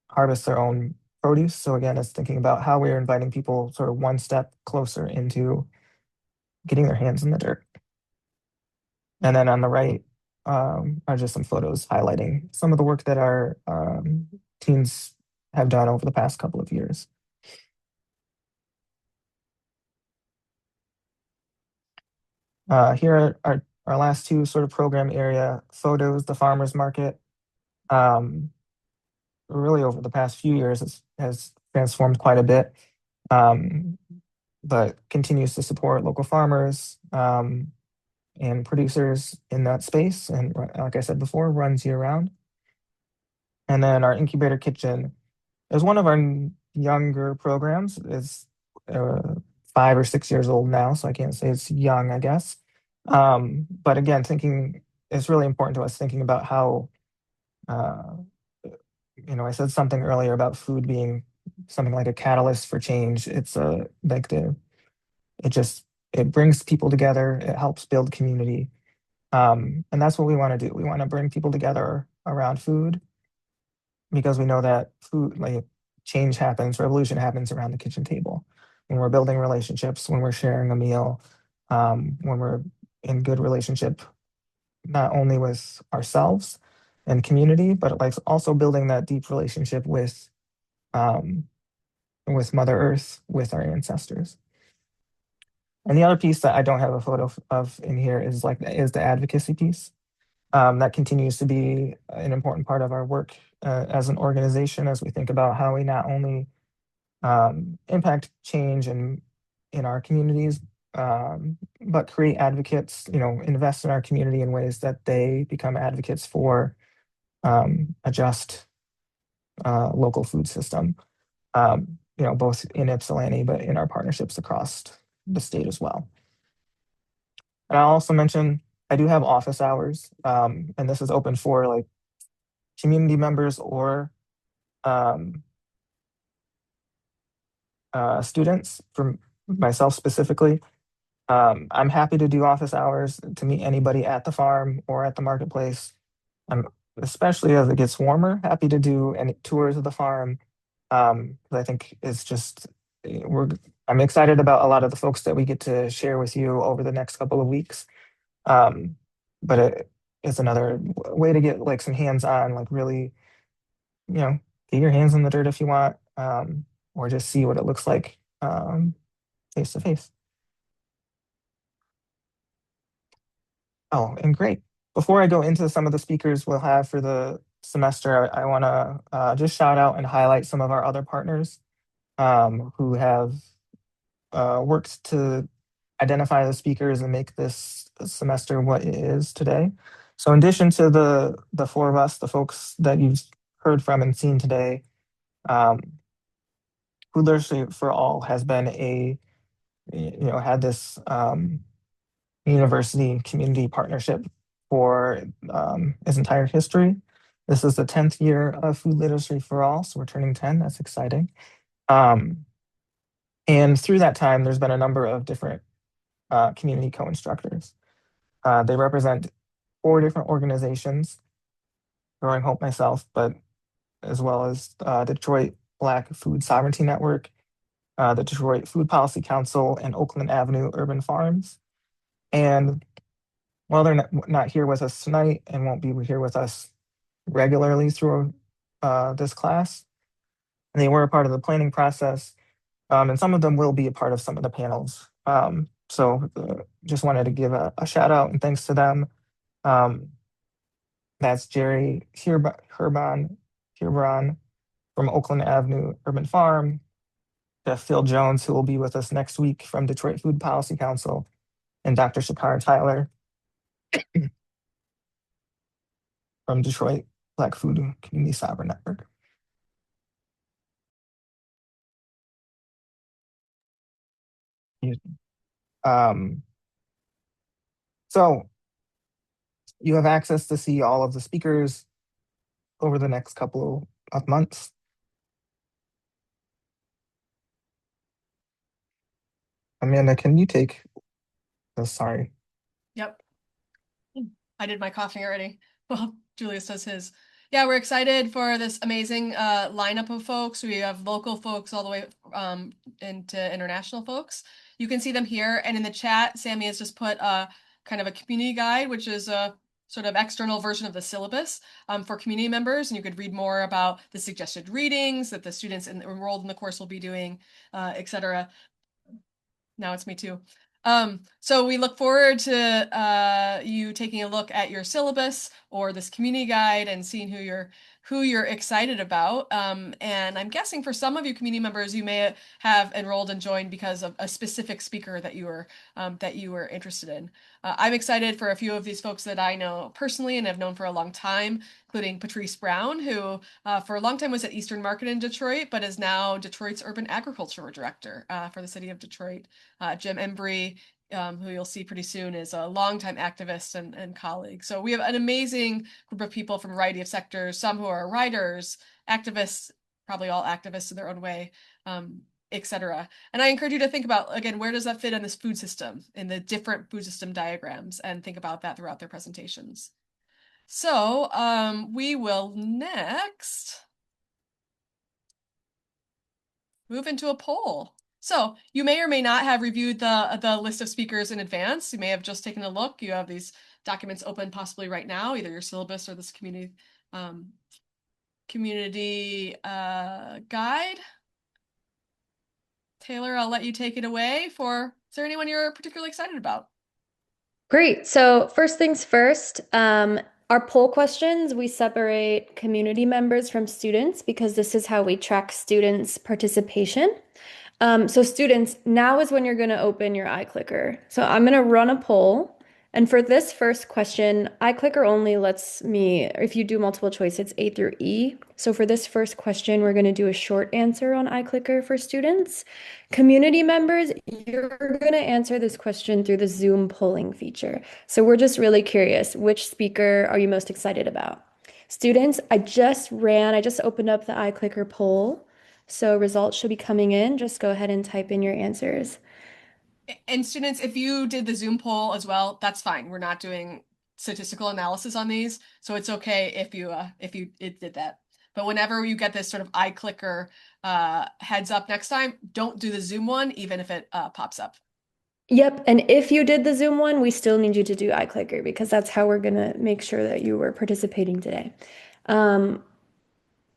harvest their own produce. So again, it's thinking about how we're inviting people sort of one step closer into getting their hands in the dirt. And then on the right are just some photos highlighting some of the work that our teens have done over the past couple of years. Here are our last two sort of program area photos. The farmers market really over the past few years has transformed quite a bit, but continues to support local farmers and producers in that space. And like I said before, runs year round. And then our incubator kitchen is one of our younger programs. It's 5 or 6 years old now, so I can't say it's young, I guess. But again, it's really important to us thinking about how, I said something earlier about food being something like a catalyst for change. It's it brings people together. It helps build community. And that's what we want to do. We want to bring people together around food because we know that food, like change happens, revolution happens around the kitchen table. When we're building relationships, when we're sharing a meal, when we're in good relationship, not only with ourselves and community, but like also building that deep relationship with Mother Earth, with our ancestors. And the other piece that I don't have a photo of in here is the advocacy piece. That continues to be an important part of our work as an organization, as we think about how we not only impact change in our communities, but create advocates, invest in our community in ways that they become advocates for a just local food system, both in Ypsilanti, but in our partnerships across the state as well. And I'll also mention, I do have office hours, and this is open for like community members or students. For myself specifically, I'm happy to do office hours to meet anybody at the farm or at the marketplace. I'm especially as it gets warmer, happy to do any tours of the farm. I think it's just, I'm excited about a lot of the folks that we get to share with you over the next couple of weeks. But it's another way to get like some hands-on, like really, get your hands in the dirt if you want, or just see what it looks like face to face. Oh, and great. Before I go into some of the speakers we'll have for the semester, I want to just shout out and highlight some of our other partners who have worked to identify the speakers and make this semester what it is today. So in addition to the four of us, the folks that you've heard from and seen today, Food Literacy for All has been had this university community partnership for its entire history. This is the 10th year of Food Literacy for All, so we're turning 10. That's exciting. And through that time, there's been a number of different community co-instructors. They represent 4 different organizations, Growing Hope myself, but as well as Detroit Black Food Sovereignty Network, the Detroit Food Policy Council, and Oakland Avenue Urban Farms. And while they're not here with us tonight and won't be here with us regularly through this class, they were a part of the planning process, and some of them will be a part of some of the panels. So just wanted to give a shout out and thanks to them. That's Jerry Herban, from Oakland Avenue Urban Farm, to Phil Jones, who will be with us next week from Detroit Food Policy Council, and Dr. Shakara Tyler from Detroit Black Food Community Cyber Network. So you have access to see all of the speakers over the next couple of months. Amanda, can you take, oh, sorry. Yep. I did my coughing already. Well, Julius does his. Yeah, we're excited for this amazing lineup of folks. We have local folks all the way into international folks. You can see them here, and in the chat, Sami has just put a kind of a community guide, which is a sort of external version of the syllabus for community members, and you could read more about the suggested readings that the students enrolled in the course will be doing, etc. Now it's me too. So we look forward to you taking a look at your syllabus or this community guide and seeing who you're excited about. And I'm guessing for some of you community members, you may have enrolled and joined because of a specific speaker that you were interested in. I'm excited for a few of these folks that I know personally and have known for a long time, including Patrice Brown, who for a long time was at Eastern Market in Detroit, but is now Detroit's Urban Agriculture Director for the city of Detroit. Jim Embry, who you'll see pretty soon, is a longtime activist and colleague. So we have an amazing group of people from a variety of sectors, some who are writers, activists, probably all activists in their own way, etc. And I encourage you to think about, again, where does that fit in this food system, in the different food system diagrams, and think about that throughout their presentations. So we will next move into a poll. So you may or may not have reviewed the list of speakers in advance. You may have just taken a look. You have these documents open possibly right now, either your syllabus or this community guide. Taylor, I'll let you take it away. Is there anyone you're particularly excited about? Great. So first things first, our poll questions, we separate community members from students because this is how we track students' participation. So students, now is when you're going to open your iClicker. So I'm going to run a poll. And for this first question, iClicker only lets me, if you do multiple choice, it's A through E. So for this first question, we're going to do a short answer on iClicker for students. Community members, you're going to answer this question through the Zoom polling feature. So we're just really curious, which speaker are you most excited about? Students, I just opened up the iClicker poll. So results should be coming in. Just go ahead and type in your answers. And students, if you did the Zoom poll as well, that's fine. We're not doing statistical analysis on these, so it's okay if you did that. But whenever you get this sort of iClicker heads up next time, don't do the Zoom one, even if it pops up. Yep, and if you did the Zoom one, we still need you to do iClicker because that's how we're gonna make sure that you were participating today.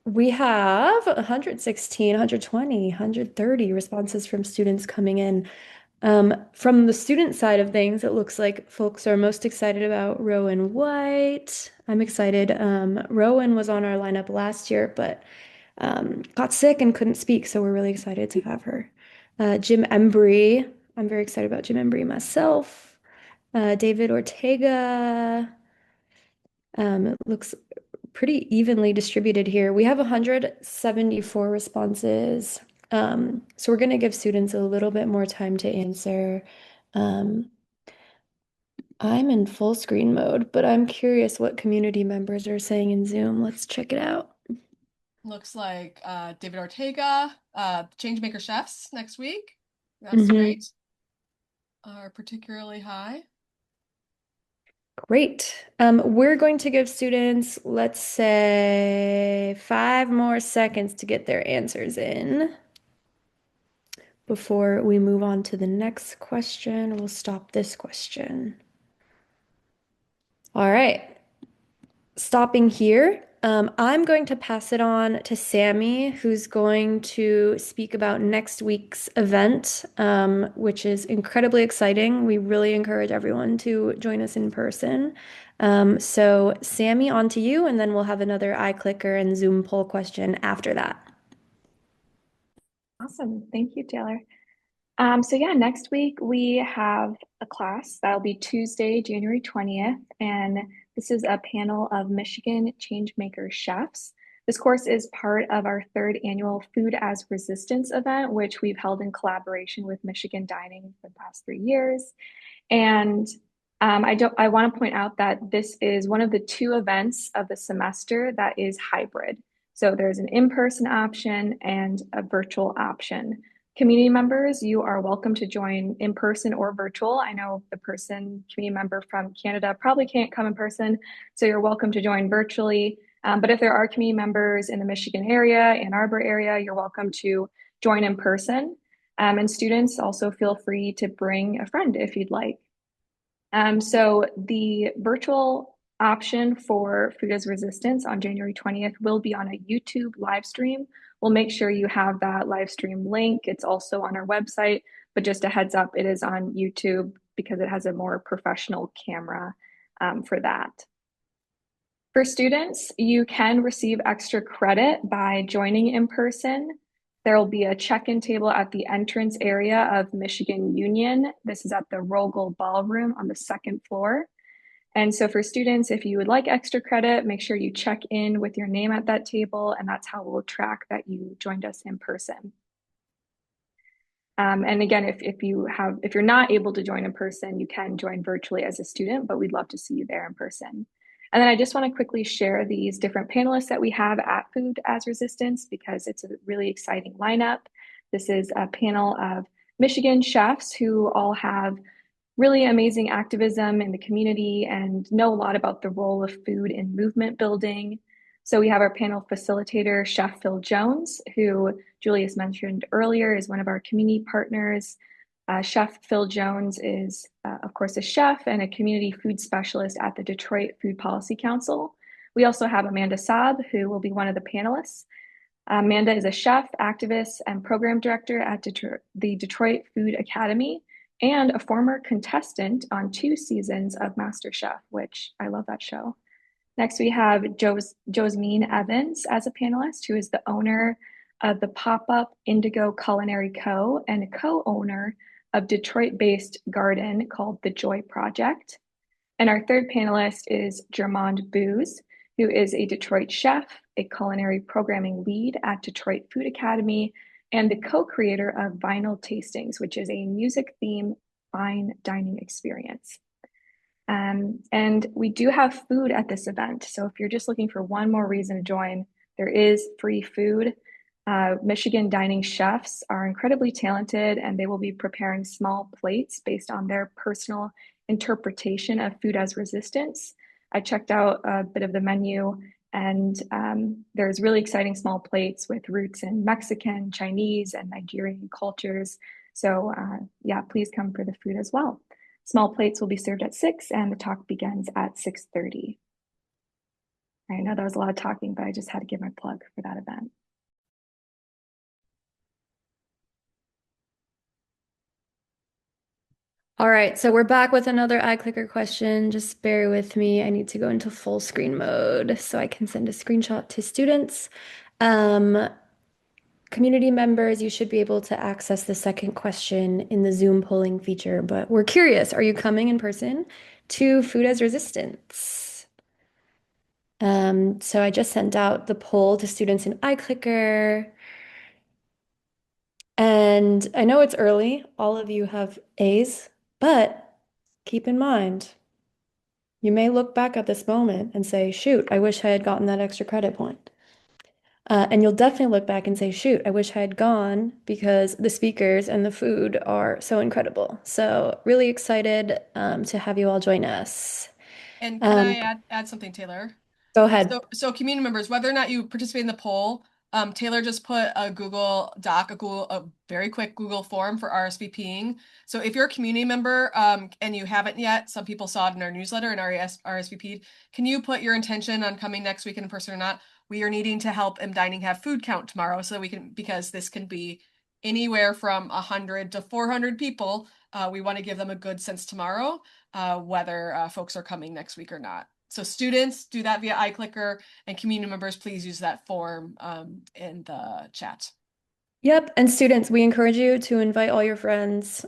We have 116, 120, 130 responses from students coming in. From the student side of things, it looks like folks are most excited about Rowan White. I'm excited. Rowan was on our lineup last year, but got sick and couldn't speak, so we're really excited to have her. Jim Embry. I'm very excited about Jim Embry myself. David Ortega. It looks pretty evenly distributed here. We have 174 responses. So we're going to give students a little bit more time to answer. I'm in full screen mode, but I'm curious what community members are saying in Zoom. Let's check it out. Looks like David Ortega, Changemaker Chefs next week. That's great. Are particularly high. Great. We're going to give students, let's say, 5 more seconds to get their answers in. Before we move on to the next question, we'll stop this question. All right. Stopping here, I'm going to pass it on to Sami, who's going to speak about next week's event, which is incredibly exciting. We really encourage everyone to join us in person. So Sami, on to you, and then we'll have another iClicker and Zoom poll question after that. Awesome. Thank you, Taylor. So yeah, next week we have a class that'll be Tuesday, January 20th, and this is a panel of Michigan Changemaker chefs. This course is part of our third annual Food as Resistance event, which we've held in collaboration with Michigan Dining for the past 3 years. And I want to point out that this is one of the 2 events of the semester that is hybrid. So there's an in-person option and a virtual option. Community members, you are welcome to join in person or virtual. I know the community member from Canada probably can't come in person, so you're welcome to join virtually. But if there are community members in the Michigan area, Ann Arbor area, you're welcome to join in person. And students also feel free to bring a friend if you'd like. So the virtual option for Food as Resistance on January 20th will be on a YouTube live stream. We'll make sure you have that live stream link. It's also on our website, but just a heads up, it is on YouTube because it has a more professional camera for that. For students, you can receive extra credit by joining in person. There will be a check-in table at the entrance area of Michigan Union. This is at the Rogel Ballroom on the 2nd floor. And so for students, if you would like extra credit, make sure you check in with your name at that table, and that's how we'll track that you joined us in person. And again, if you're not able to join in person, you can join virtually as a student, but we'd love to see you there in person. And then I just want to quickly share these different panelists that we have at Food as Resistance because it's a really exciting lineup. This is a panel of Michigan chefs who all have really amazing activism in the community and know a lot about the role of food in movement building. So we have our panel facilitator, Chef Phil Jones, who Julius mentioned earlier is one of our community partners. Chef Phil Jones is, of course, a chef and a community food specialist at the Detroit Food Policy Council. We also have Amanda Saab, who will be one of the panelists. Amanda is a chef, activist, and program director at the Detroit Food Academy and a former contestant on 2 seasons of MasterChef, which I love that show. Next, we have Juleen Evans as a panelist, who is the owner of the pop-up Indigo Culinary Co. and a co-owner of Detroit-based garden called The Joy Project. And our third panelist is Jermond Booz, who is a Detroit chef, a culinary programming lead at Detroit Food Academy, and the co-creator of Vinyl Tastings, which is a music-themed fine dining experience. And we do have food at this event. So if you're just looking for one more reason to join, there is free food. Michigan dining chefs are incredibly talented, and they will be preparing small plates based on their personal interpretation of food as resistance. I checked out a bit of the menu, and there's really exciting small plates with roots in Mexican, Chinese, and Nigerian cultures. So yeah, please come for the food as well. Small plates will be served at 6, and the talk begins at 6:30. I know that was a lot of talking, but I just had to give my plug for that event. All right, so we're back with another iClicker question. Just bear with me. I need to go into full screen mode so I can send a screenshot to students. Community members, you should be able to access the second question in the Zoom polling feature, but we're curious, are you coming in person to Food as Resistance? So I just sent out the poll to students in iClicker. And I know it's early, all of you have A's, but keep in mind, you may look back at this moment and say, shoot, I wish I had gotten that extra credit point. And you'll definitely look back and say, shoot, I wish I had gone because the speakers and the food are so incredible. So really excited to have you all join us. And can I add something, Taylor? Go ahead. So community members, whether or not you participate in the poll, Taylor just put a Google Doc, a very quick Google form for RSVPing. So if you're a community member and you haven't yet, some people saw it in our newsletter and RSVP'd, can you put your intention on coming next week in person or not? We are needing to help M Dining have food count tomorrow so that we can, because this can be anywhere from 100 to 400 people. We want to give them a good sense tomorrow, whether folks are coming next week or not. So students, do that via iClicker, and community members, please use that form in the chat. Yep, and students, we encourage you to invite all your friends,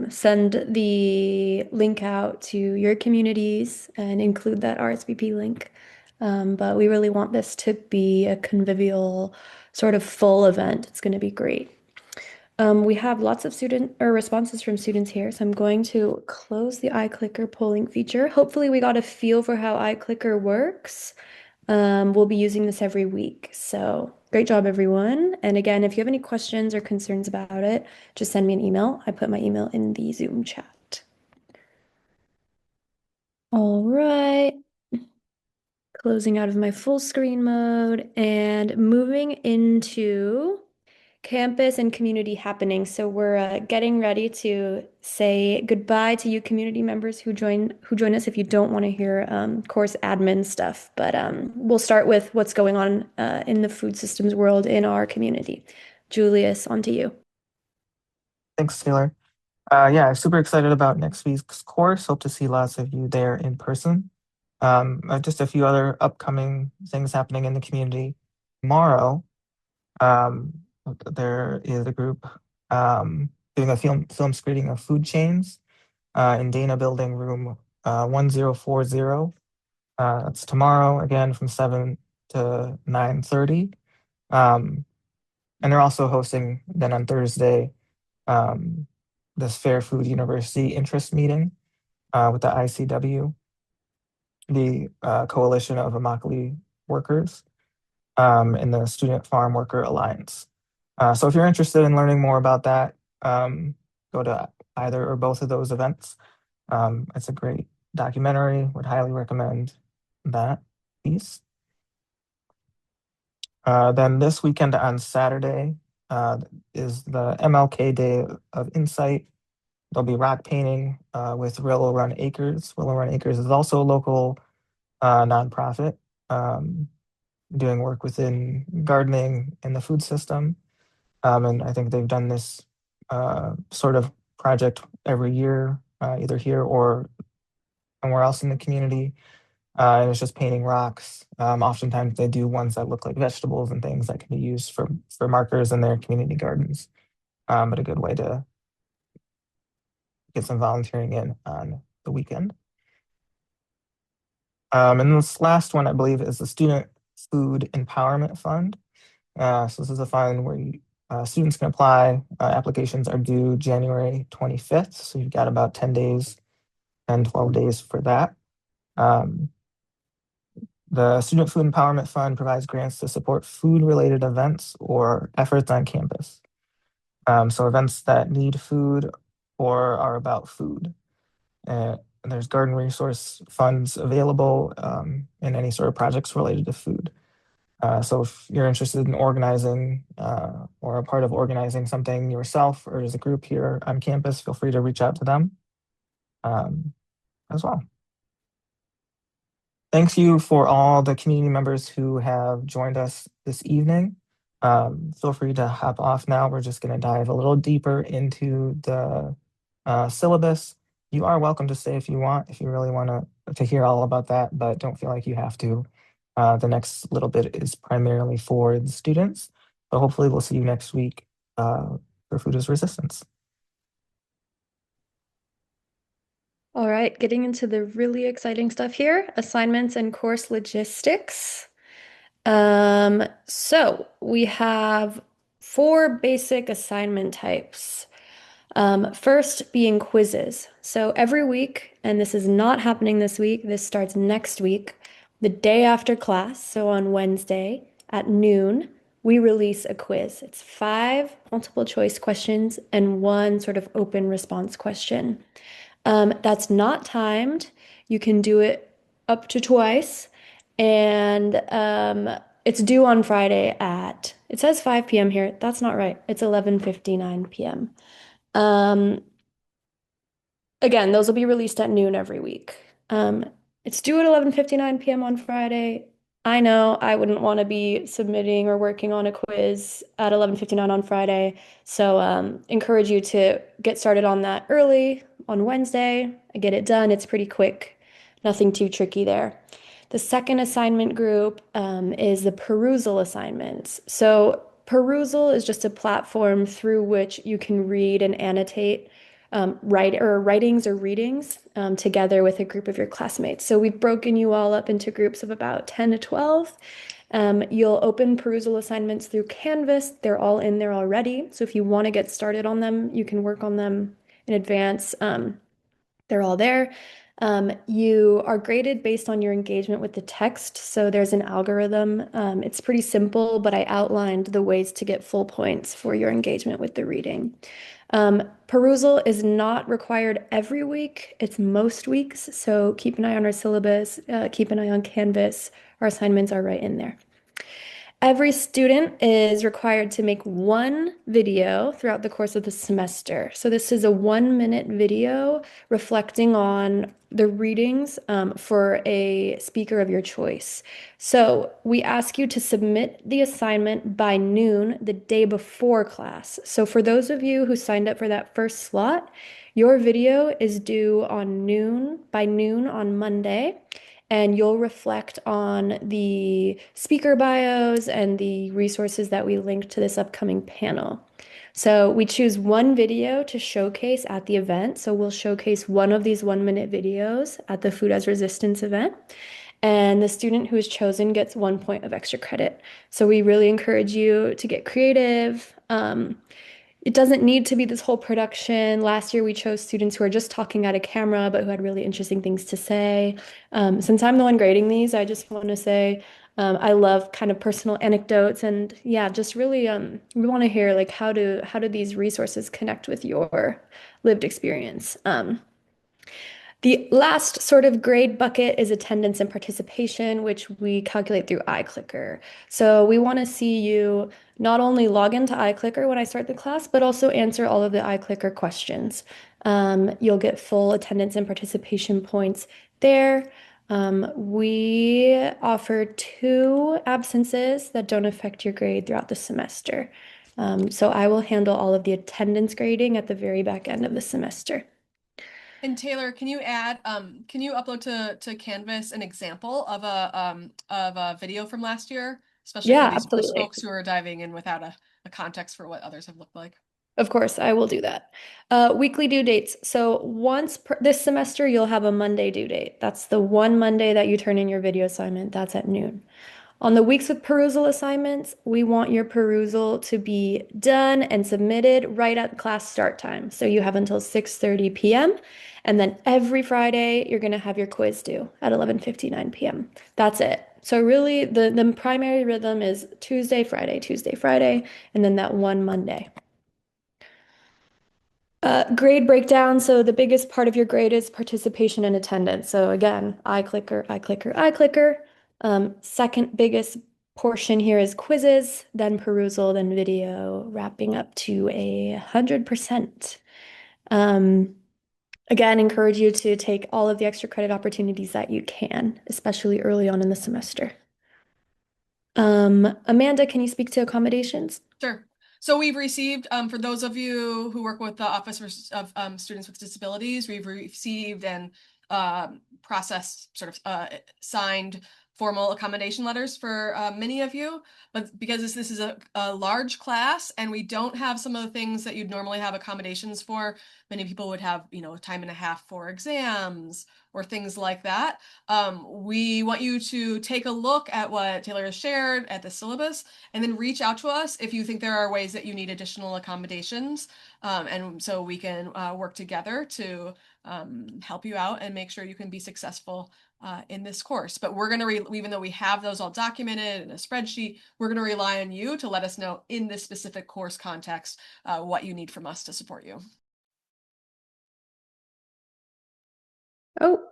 send the link out to your communities and include that RSVP link. But we really want this to be a convivial, sort of full event. It's going to be great. We have lots of student or responses from students here, so I'm going to close the iClicker polling feature. Hopefully, we got a feel for how iClicker works. We'll be using this every week. So great job, everyone. And again, if you have any questions or concerns about it, just send me an email. I put my email in the Zoom chat. All right. Closing out of my full screen mode and moving into campus and community happenings. So we're getting ready to say goodbye to you community members who join us if you don't want to hear course admin stuff. But we'll start with what's going on in the food systems world in our community. Julius, on to you. Thanks, Taylor. Yeah, I'm super excited about next week's course. Hope to see lots of you there in person. Just a few other upcoming things happening in the community. Tomorrow, there is a group doing a film screening of food chains in Dana Building Room 1040. That's tomorrow, again, from 7 to 9:30. And they're also hosting then on Thursday this Fair Food University interest meeting with the ICW, the Coalition of Immokalee Workers, and the Student Farm Worker Alliance. So if you're interested in learning more about that, go to either or both of those events. It's a great documentary, would highly recommend that piece. Then this weekend on Saturday is the MLK Day of Insight. There'll be rock painting with Willow Run Acres. Willow Run Acres is also a local nonprofit doing work within gardening and the food system. And I think they've done this sort of project every year, either here or somewhere else in the community. And it's just painting rocks. Oftentimes they do ones that look like vegetables and things that can be used for markers in their community gardens. But a good way to get some volunteering in on the weekend. And this last one, I believe, is the Student Food Empowerment Fund. So this is a fund where students can apply. Applications are due January 25th. So you've got about 10 days and 12 days for that. The Student Food Empowerment Fund provides grants to support food-related events or efforts on campus. So events that need food or are about food. And there's garden resource funds available in any sort of projects related to food. So if you're interested in organizing or a part of organizing something yourself or as a group here on campus, feel free to reach out to them as well. Thanks you for all the community members who have joined us this evening. Feel free to hop off now. We're just going to dive a little deeper into the syllabus. You are welcome to stay if you want, if you really want to hear all about that, but don't feel like you have to. The next little bit is primarily for the students, but hopefully we'll see you next week for Food is Resistance. All right, getting into the really exciting stuff here, assignments and course logistics. So we have 4 basic assignment types. First being quizzes. So every week, and this is not happening this week, this starts next week, the day after class, so on Wednesday at noon, we release a quiz. It's 5 multiple choice questions and 1 sort of open response question. That's not timed. You can do it up to twice, and it's due on Friday at, it says 5 p.m. here. That's not right. It's 11:59 p.m. Again, those will be released at noon every week. It's due at 11:59 p.m. on Friday. I know I wouldn't want to be submitting or working on a quiz at 11:59 on Friday, so encourage you to get started on that early on Wednesday. Get it done. It's pretty quick. Nothing too tricky there. The second assignment group is the perusal assignments. So Perusal is just a platform through which you can read and annotate writings or readings together with a group of your classmates. So we've broken you all up into groups of about 10 to 12. You'll open perusal assignments through Canvas. They're all in there already. So if you want to get started on them, you can work on them in advance. They're all there. You are graded based on your engagement with the text. So there's an algorithm. It's pretty simple, but I outlined the ways to get full points for your engagement with the reading. Perusal is not required every week. It's most weeks. So keep an eye on our syllabus, keep an eye on Canvas. Our assignments are right in there. Every student is required to make one video throughout the course of the semester. So this is a 1-minute video reflecting on the readings for a speaker of your choice. So we ask you to submit the assignment by noon the day before class. So for those of you who signed up for that first slot, your video is due by noon on Monday. And you'll reflect on the speaker bios and the resources that we linked to this upcoming panel. So we choose one video to showcase at the event. So we'll showcase one of these 1-minute videos at the Food as Resistance event. And the student who is chosen gets 1 point of extra credit. So we really encourage you to get creative. It doesn't need to be this whole production. Last year, we chose students who are just talking at a camera, but who had really interesting things to say. Since I'm the one grading these, I just want to say I love kind of personal anecdotes, and yeah, just really we want to hear like how do these resources connect with your lived experience. The last sort of grade bucket is attendance and participation, which we calculate through iClicker. So we want to see you not only log into iClicker when I start the class, but also answer all of the iClicker questions. You'll get full attendance and participation points there. We offer 2 absences that don't affect your grade throughout the semester. So I will handle all of the attendance grading at the very back end of the semester. And Taylor, can you upload to Canvas an example of a video from last year, especially Yeah, for these first absolutely. folks who are diving in without a context for what others have looked like? Of course, I will do that. Weekly due dates. So this semester, you'll have a Monday due date. That's the one Monday that you turn in your video assignment. That's at noon. On the weeks with perusal assignments, we want your perusal to be done and submitted right at class start time. So you have until 6:30 p.m. And then every Friday, you're going to have your quiz due at 11:59 p.m. That's it. So really, the primary rhythm is Tuesday, Friday, and then that one Monday. Grade breakdown. So the biggest part of your grade is participation and attendance. So again, iClicker, iClicker, iClicker. Second biggest portion here is quizzes, then perusal, then video, wrapping up to 100%. Again, encourage you to take all of the extra credit opportunities that you can, especially early on in the semester. Amanda, can you speak to accommodations? Sure. So we've received, for those of you who work with the Office of Students with Disabilities, we've received and processed sort of signed formal accommodation letters for many of you, but because this is a large class and we don't have some of the things that you'd normally have accommodations for, many people would have, time and a half for exams or things like that. We want you to take a look at what Taylor has shared at the syllabus and then reach out to us if you think there are ways that you need additional accommodations. And so we can work together to help you out and make sure you can be successful in this course. But we're going to, even though we have those all documented in a spreadsheet, we're going to rely on you to let us know in this specific course context what you need from us to support you. Oh,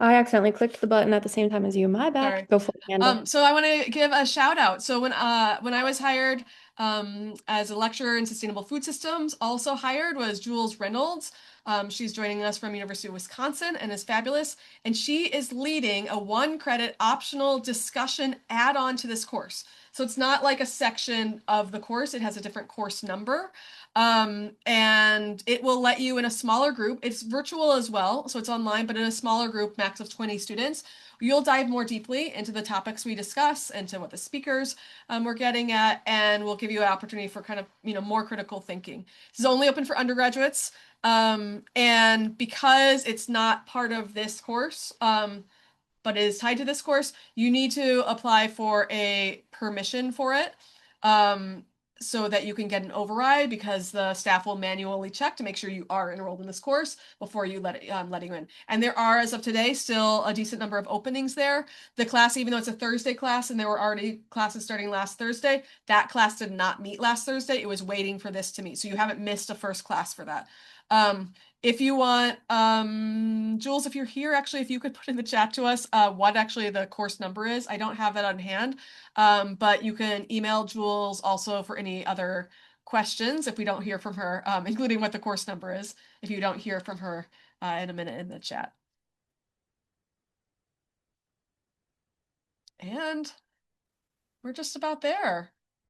I accidentally clicked the button at the same time as you. My bad. Sorry. Go for it, Amanda. So I want to give a shout out. So when I was hired as a lecturer in sustainable food systems, also hired was Jules Reynolds. She's joining us from University of Wisconsin and is fabulous. And she is leading a 1-credit optional discussion add-on to this course. So it's not like a section of the course. It has a different course number. And it will let you in a smaller group. It's virtual as well, so it's online, but in a smaller group, max of 20 students. You'll dive more deeply into the topics we discuss and to what the speakers we're getting at, and we'll give you an opportunity for kind of, more critical thinking. This is only open for undergraduates. And because it's not part of this course, but it is tied to this course, you need to apply for a permission for it, so that you can get an override, because the staff will manually check to make sure you are enrolled in this course before you letting you in. And there are, as of today, still a decent number of openings there. The class, even though it's a Thursday class and there were already classes starting last Thursday, that class did not meet last Thursday. It was waiting for this to meet. So you haven't missed a first class for that. If you want, Jules, if you're here, actually, if you could put in the chat to us what actually the course number is. I don't have that on hand, but you can email Jules also for any other questions if we don't hear from her, including what the course number is, if you don't hear from her in a minute in the chat. And we're just about there.